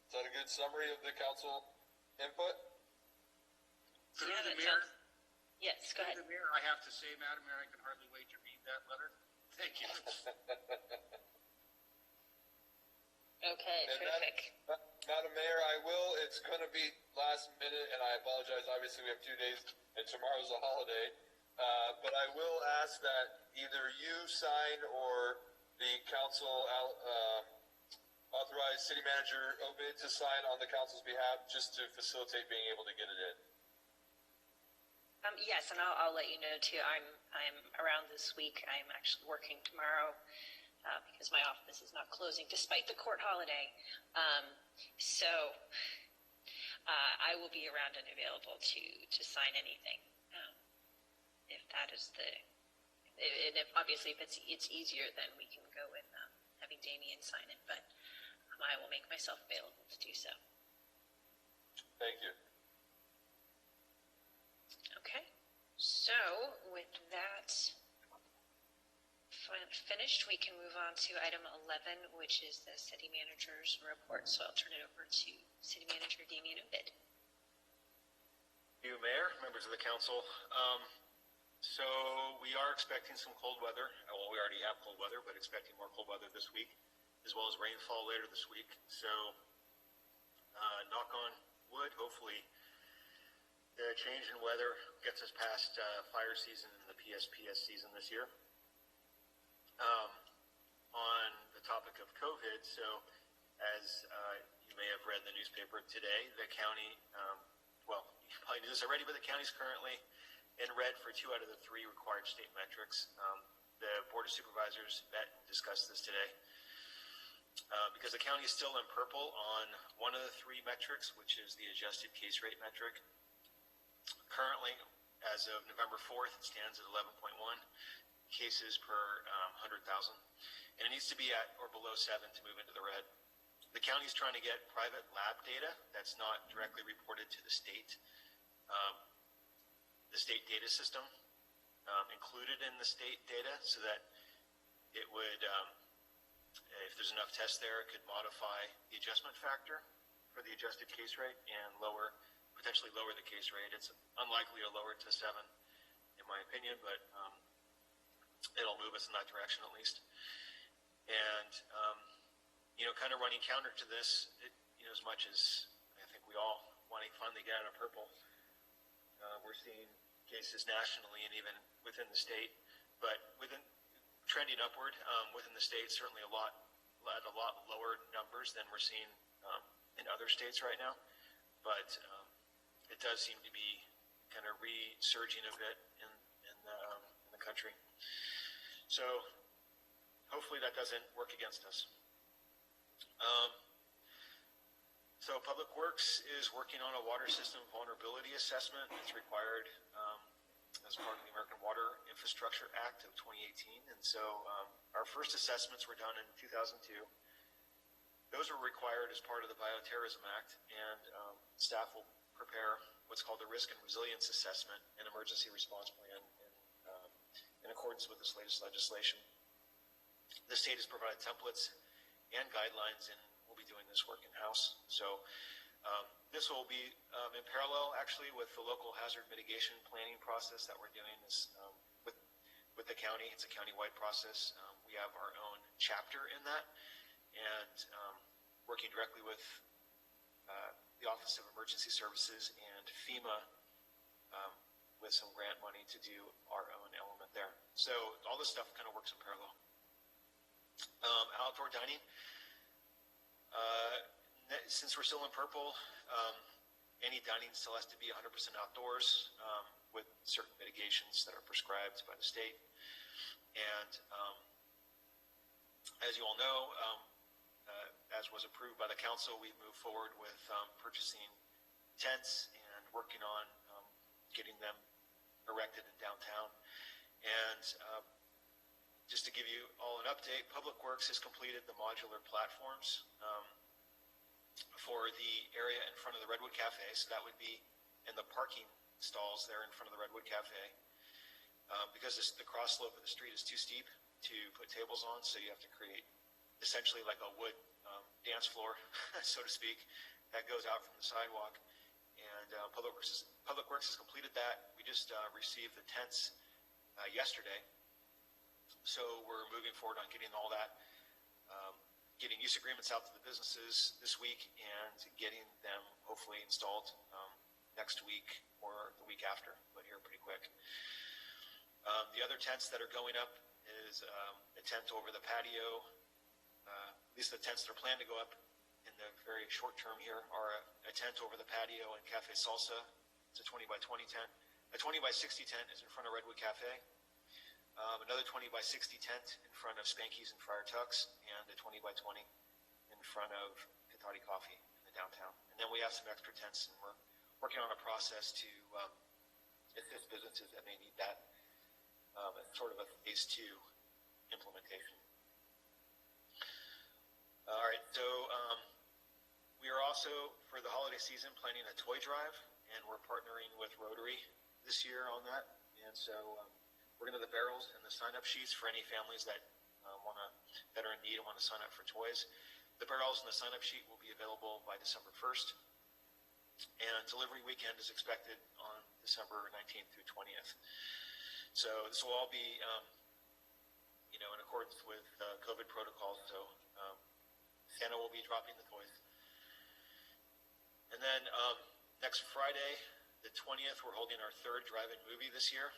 Is that a good summary of the council input? Through Yeah, the that mayor, sounds- Yes, go through ahead. the mayor, I have to say, Madam Mayor, I can hardly wait to read that letter. Thank you. Okay, And terrific. Madam Mayor, it's going to be last minute, and I apologize. Obviously, we have 2 days, and tomorrow's a holiday. But I will ask that either you sign or the council authorize City Manager Obid to sign on the council's behalf, just to facilitate being able to get it in. Yes, and I'll let you know too. I'm around this week. I'm actually working tomorrow because my office is not closing despite the court holiday. So I will be around and available to sign anything if that is and if obviously if it's easier, then we can go with having Damien sign it. But I will make myself available to do so. Thank you. Okay, so with that finished, we can move on to item 11, which is the city manager's report. So I'll turn it over to City Manager Damien Obid. Thank you, Mayor, members of the council. So we are expecting some cold weather. Well, we already have cold weather, but expecting more cold weather this week, as well as rainfall later this week. So knock on wood, hopefully the change in weather gets us past fire season and the PSPS season this year. On the topic of COVID, so as you may have read in the newspaper today, the county, well, you probably knew this already, but the county's currently in red for 2 out of the 3 required state metrics. The Board of Supervisors met and discussed this today. Because the county is still in purple on 1 of the 3 metrics, which is the adjusted case rate metric. Currently, as of November 4th, it stands at 11.1 cases per 100,000. And it needs to be at or below 7 to move into the red. The county's trying to get private lab data that's not directly reported to the state data system included in the state data, so that it would, if there's enough tests there, it could modify the adjustment factor for the adjusted case rate and potentially lower the case rate. It's unlikely to lower it to 7, in my opinion, but it'll move us in that direction at least. And kind of running counter to this, as much as I think we all want to finally get out of purple, we're seeing cases nationally and even within the state, but trending upward within the state, certainly at a lot lower numbers than we're seeing in other states right now. But it does seem to be kind of resurging a bit in the country. So hopefully that doesn't work against us. So Public Works is working on a water system vulnerability assessment. It's required as part of the American Water Infrastructure Act of 2018. And so our first assessments were done in 2002. Those were required as part of the Bioterrorism Act, and staff will prepare what's called the Risk and Resilience Assessment and Emergency Response Plan in accordance with this latest legislation. The state has provided templates and guidelines, and we'll be doing this work in-house. So This will be in parallel, actually, with the local hazard mitigation planning process that we're doing with the county. It's a county-wide process. We have our own chapter in that, and working directly with the Office of Emergency Services and FEMA with some grant money to do our own element there. So all this stuff kind of works in parallel. Outdoor dining. Since we're still in purple, any dining still has to be 100% outdoors with certain mitigations that are prescribed by the state. And as you all know, as was approved by the council, we've moved forward with purchasing tents and working on getting them erected in downtown. And just to give you all an update, Public Works has completed the modular platforms for the area in front of the Redwood Cafe. So that would be in the parking stalls there in front of the Redwood Cafe. Because the cross slope of the street is too steep to put tables on, so you have to create essentially like a wood dance floor, so to speak, that goes out from the sidewalk. And Public Works has completed that. We just received the tents yesterday. So we're moving forward on getting all that, getting use agreements out to the businesses this week and getting them hopefully installed next week or the week after, but here pretty quick. The other tents that are going up is a tent over the patio. At least the tents that are planned to go up in the very short term here are a tent over the patio in Cafe Salsa. It's a 20 by 20 tent. A 20 by 60 tent is in front of Redwood Cafe. Another 20 by 60 tent in front of Spanky's and Friar Tuck's, and a 20 by 20 in front of Katati Coffee in the downtown. And then we have some extra tents, and we're working on a process to assist businesses that may need that as sort of a phase 2 implementation. All right, so we are also, for the holiday season, planning a toy drive, and we're partnering with Rotary this year on that. And so we're going to the barrels and the sign-up sheets for any families that that are in need and want to sign up for toys. The barrels and the sign-up sheet will be available by December 1st, and delivery weekend is expected on December 19th through 20th. So this will all be, in accordance with COVID protocols. So Santa will be dropping the toys. And then next Friday, the 20th, we're holding our third drive-in movie this year,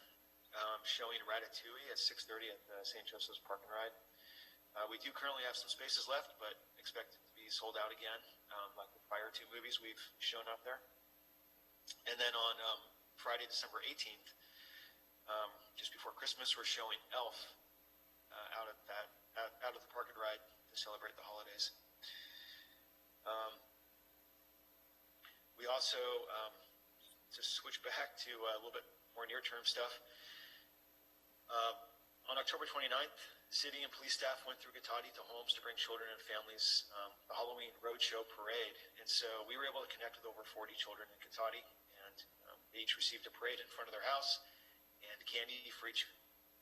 showing Ratatouille at 6:30 at the St. Joseph's Park and Ride. We do currently have some spaces left, but expect it to be sold out again, like the prior 2 movies we've shown out there. And then on Friday, December 18th, just before Christmas, we're showing Elf out of the Park and Ride to celebrate the holidays. We also, to switch back to a little bit more near-term stuff, on October 29th, city and police staff went through Katati to homes to bring children and families the Halloween Roadshow parade. And so we were able to connect with over 40 children in Katati, and they each received a parade in front of their house and candy for each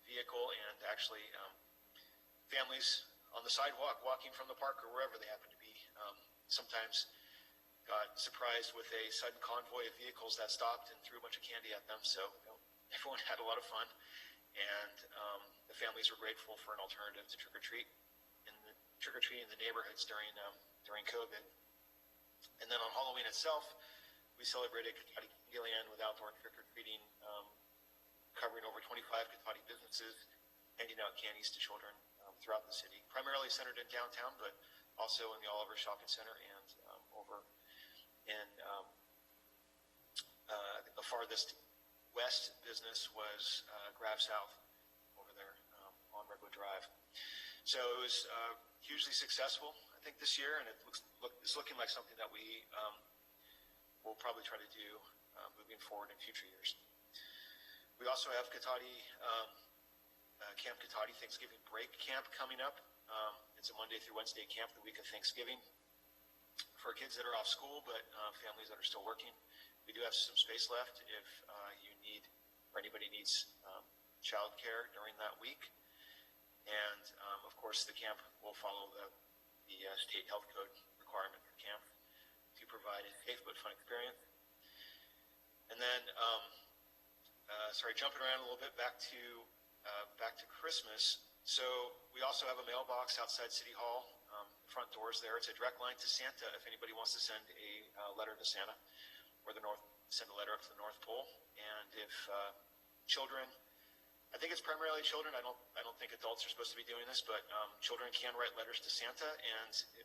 vehicle, and actually families on the sidewalk walking from the park or wherever they happen to be sometimes got surprised with a sudden convoy of vehicles that stopped and threw a bunch of candy at them. So everyone had a lot of fun, and the families were grateful for an alternative to trick-or-treat in the neighborhoods during COVID. And then on Halloween itself, we celebrated Katati Candyland with outdoor trick-or-treating, covering over 25 Katati businesses, handing out candies to children throughout the city, primarily centered in downtown, but also in the Oliver Shopping Center and over in I think the farthest west business was Grab South over there on Redwood Drive. So it was hugely successful, I think, this year, and it's looking like something that we will probably try to do moving forward in future years. We also have Katati, Camp Katati Thanksgiving Break Camp coming up. It's a Monday through Wednesday camp the week of Thanksgiving for kids that are off school, but families that are still working. We do have some space left if you need, or anybody needs childcare during that week. And of course, the camp will follow the state health code requirement for camp to provide a safe but fun experience. And then, jumping around a little bit back to Christmas. So we also have a mailbox outside City Hall, front doors there. It's a direct line to Santa if anybody wants to send a letter to Santa, or send a letter up to the North Pole. And if children, I think it's primarily children. I don't think adults are supposed to be doing this, but children can write letters to Santa, and if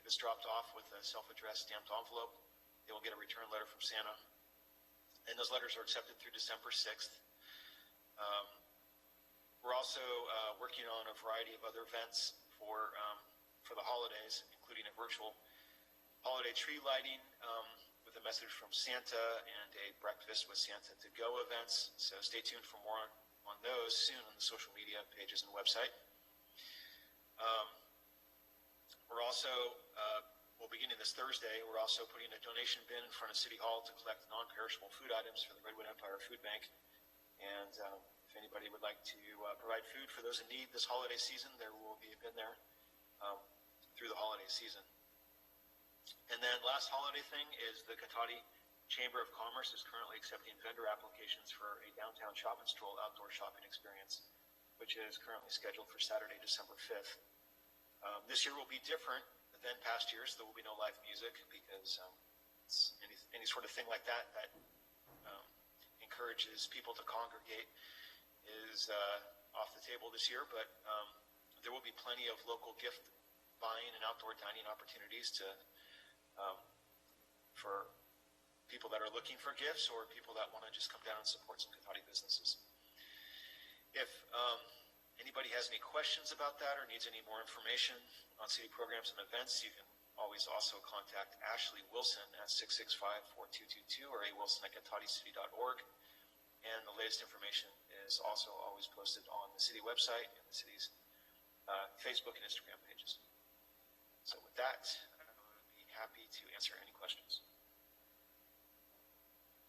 it's dropped off with a self-addressed stamped envelope, they will get a return letter from Santa. And those letters are accepted through December 6th. We're also working on a variety of other events for the holidays, including a virtual holiday tree lighting with a message from Santa and a breakfast with Santa to go events. So stay tuned for more on those soon on the social media pages and website. We're also, beginning this Thursday, we're also putting a donation bin in front of City Hall to collect non-perishable food items for the Redwood Empire Food Bank. And if anybody would like to provide food for those in need this holiday season, there will be a bin there through the holiday season. And then last holiday thing is the Cotati Chamber of Commerce is currently accepting vendor applications for a downtown shop and stroll outdoor shopping experience, which is currently scheduled for Saturday, December 5th. This year will be different than past years. There will be no live music because any sort of thing like that encourages people to congregate is off the table this year, but there will be plenty of local gift buying and outdoor dining opportunities for people that are looking for gifts or people that want to just come down and support some Cotati businesses. If anybody has any questions about that or needs any more information on city programs and events, you can always also contact Ashley Wilson at 665-4222 or awilson@cataticity.org. And the latest information is also always posted on the city website and the city's Facebook and Instagram pages. So with that, I would be happy to answer any questions.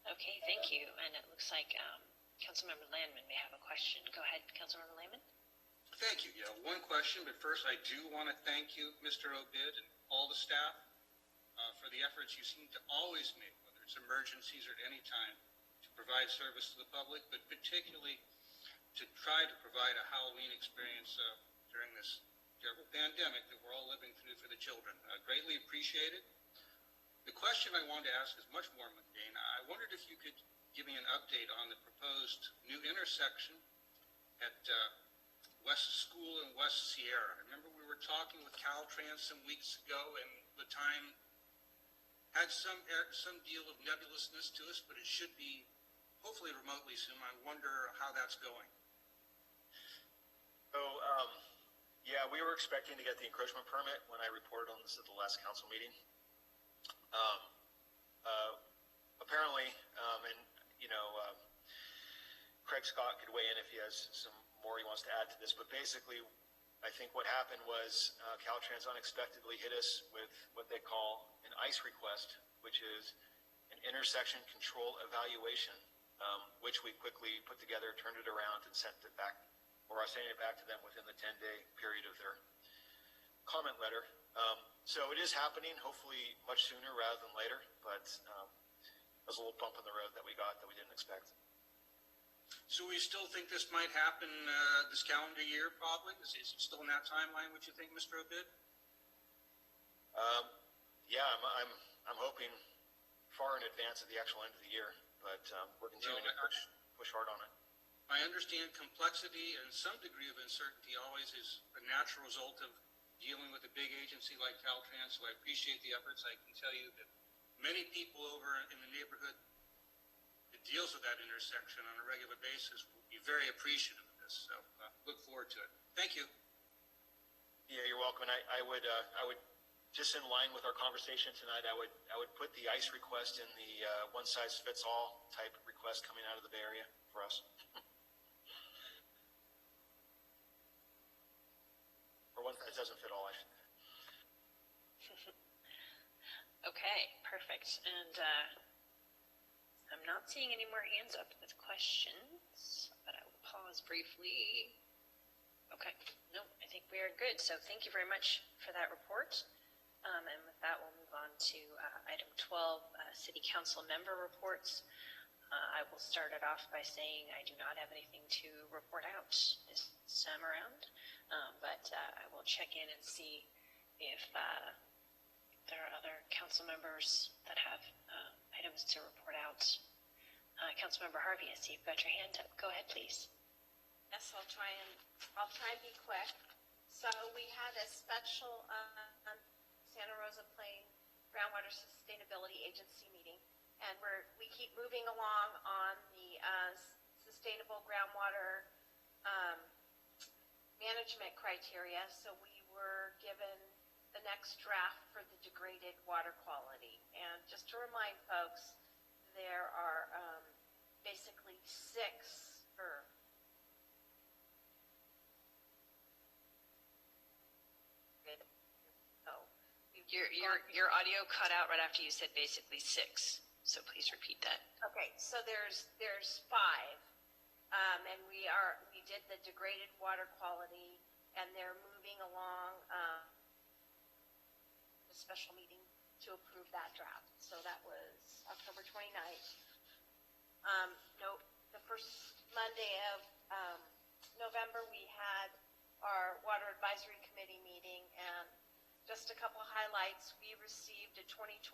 Okay, thank you. And it looks like Councilmember Landman may have a question. Go ahead, Councilmember Landman. Thank you. Yeah, one question, but first I do want to thank you, Mr. Obid, and all the staff for the efforts you seem to always make, whether it's emergencies or at any time, to provide service to the public, but particularly to try to provide a Halloween experience during this terrible pandemic that we're all living through for the children. Greatly appreciated. The question I wanted to ask is much more mundane. I wondered if you could give me an update on the proposed new intersection at West School and West Sierra. I remember we were talking with Caltrans some weeks ago, and the time had some deal of nebulousness to us, but it should be hopefully remotely soon. I wonder how that's going. So, yeah, we were expecting to get the encroachment permit when I reported on this at the last council meeting. Apparently, Craig Scott could weigh in if he has some more he wants to add to this, but basically, I think what happened was Caltrans unexpectedly hit us with what they call an ICE request, which is an intersection control evaluation, which we quickly put together, turned it around, and sent it back, or I sent it back to them within the 10-day period of their comment letter. So it is happening, hopefully much sooner rather than later, but it was a little bump in the road that we got that we didn't expect. So we still think this might happen this calendar year, probably? Is it still in that timeline, would you think, Mr. Obid? Yeah, I'm hoping far in advance of the actual end of the year, but we're continuing to push hard on it. I understand complexity and some degree of uncertainty always is a natural result of dealing with a big agency like Caltrans, so I appreciate the efforts. I can tell you that many people over in the neighborhood that deals with that intersection on a regular basis will be very appreciative of this, so look forward to it. Thank you. Yeah, you're welcome. And I would just in line with our conversation tonight, I would put the ICE request in the one-size-fits-all type request coming out of the Bay Area for us. Or one that doesn't fit all, I should say. Okay, perfect. And I'm not seeing any more hands up with questions, but I will pause briefly. Okay, no, I think we are good. So thank you very much for that report. And with that, we'll move on to item 12, City Council member reports. I will start it off by saying I do not have anything to report out this time around, but I will check in and see if there are other council members that have items to report out. Councilmember Harvey, I see you've got your hand up. Go ahead, please. Yes, I'll try and be quick. So we had a special Santa Rosa Plain Groundwater Sustainability Agency meeting, and we keep moving along on the sustainable groundwater management criteria. So we were given the next draft for the degraded water quality. And just to remind folks, there are basically six or Your audio cut out right after you said basically 6. So please repeat that. Okay, so there's 5, and we did the degraded water quality, and they're moving along a special meeting to approve that draft. So that was October 29th. The first Monday of November, we had our Water Advisory Committee meeting, and just a couple highlights. We received a 2020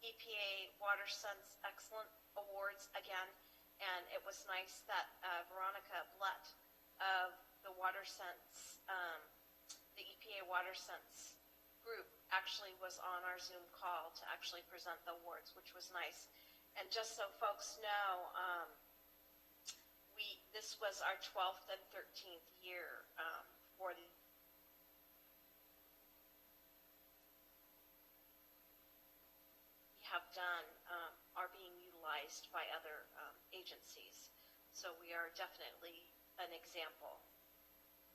EPA WaterSense Excellent Awards again, and it was nice that Veronica Blutt of the WaterSense, the EPA WaterSense group, actually was on our Zoom call to actually present the awards, which was nice. And just so folks know, this was our 12th and 13th year for the have done are being utilized by other agencies. So we are definitely an example.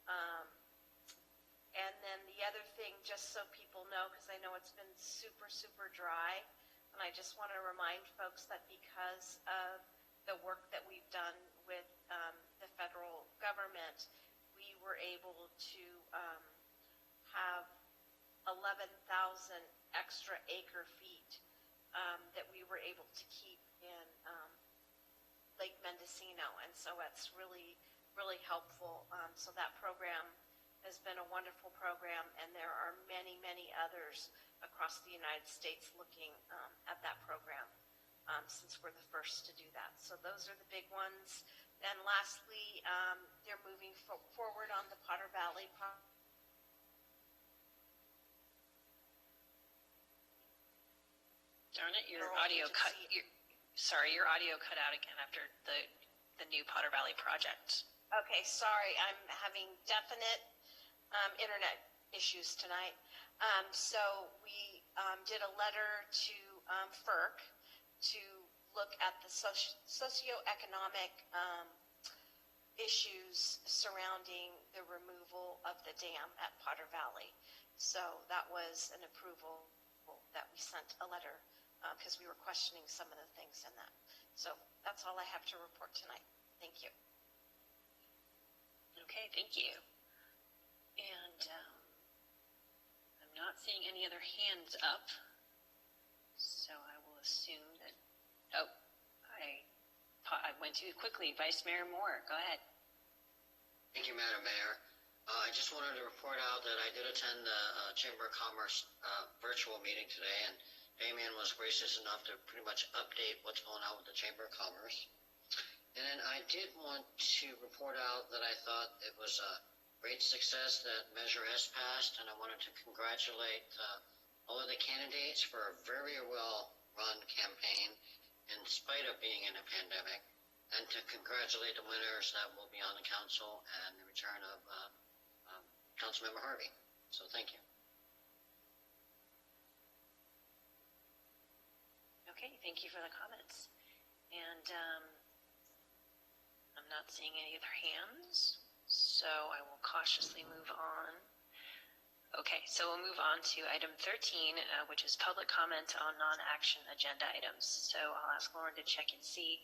And then the other thing, just so people know, because I know it's been super, super dry, and I just want to remind folks that because of the work that we've done with the federal government, we were able to have 11,000 extra acre feet that we were able to keep in Lake Mendocino, and so it's really, really helpful. So that program has been a wonderful program, and there are many, many others across the United States looking at that program since we're the first to do that. So those are the big ones. And lastly, they're moving forward on the Potter Valley project. Darn it, your audio cut. Your audio cut out again after the new Potter Valley project. Okay, sorry, I'm having definite internet issues tonight. So we did a letter to FERC to look at the socioeconomic issues surrounding the removal of the dam at Potter Valley. So that was an approval that we sent a letter because we were questioning some of the things in that. So that's all I have to report tonight. Thank you. Okay, thank you. And I'm not seeing any other hands up, so I will assume that, I went too quickly. Vice Mayor Moore, go ahead. Thank you, Madam Mayor. I just wanted to report out that I did attend the Chamber of Commerce virtual meeting today, and Damien was gracious enough to pretty much update what's going on with the Chamber of Commerce. And then I did want to report out that I thought it was a great success that Measure S passed, and I wanted to congratulate all of the candidates for a very well-run campaign in spite of being in a pandemic, and to congratulate the winners that will be on the council and the return of Councilmember Harvey. So thank you. Okay, thank you for the comments. And I'm not seeing any other hands, so I will cautiously move on. Okay, so we'll move on to item 13, which is public comment on non-action agenda items. So I'll ask Lauren to check and see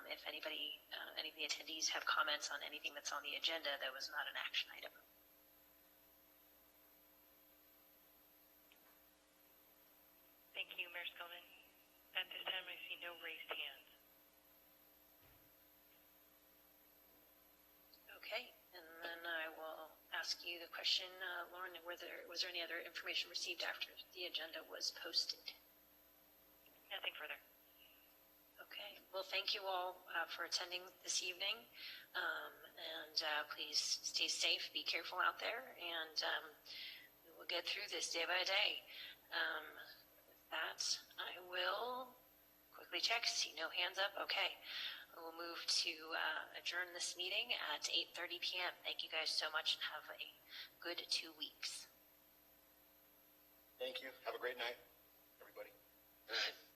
if any of the attendees have comments on anything that's on the agenda that was not an action item. ask you the question, Lauren, was there any other information received after the agenda was posted? Nothing further. Okay, well, thank you all for attending this evening, and please stay safe, be careful out there, and we will get through this day by day. With that, I will quickly check, see no hands up. Okay, we'll move to adjourn this meeting at 8:30 p.m. Thank you guys so much, and have a good 2 weeks. Thank you. Have a great night, everybody. All right.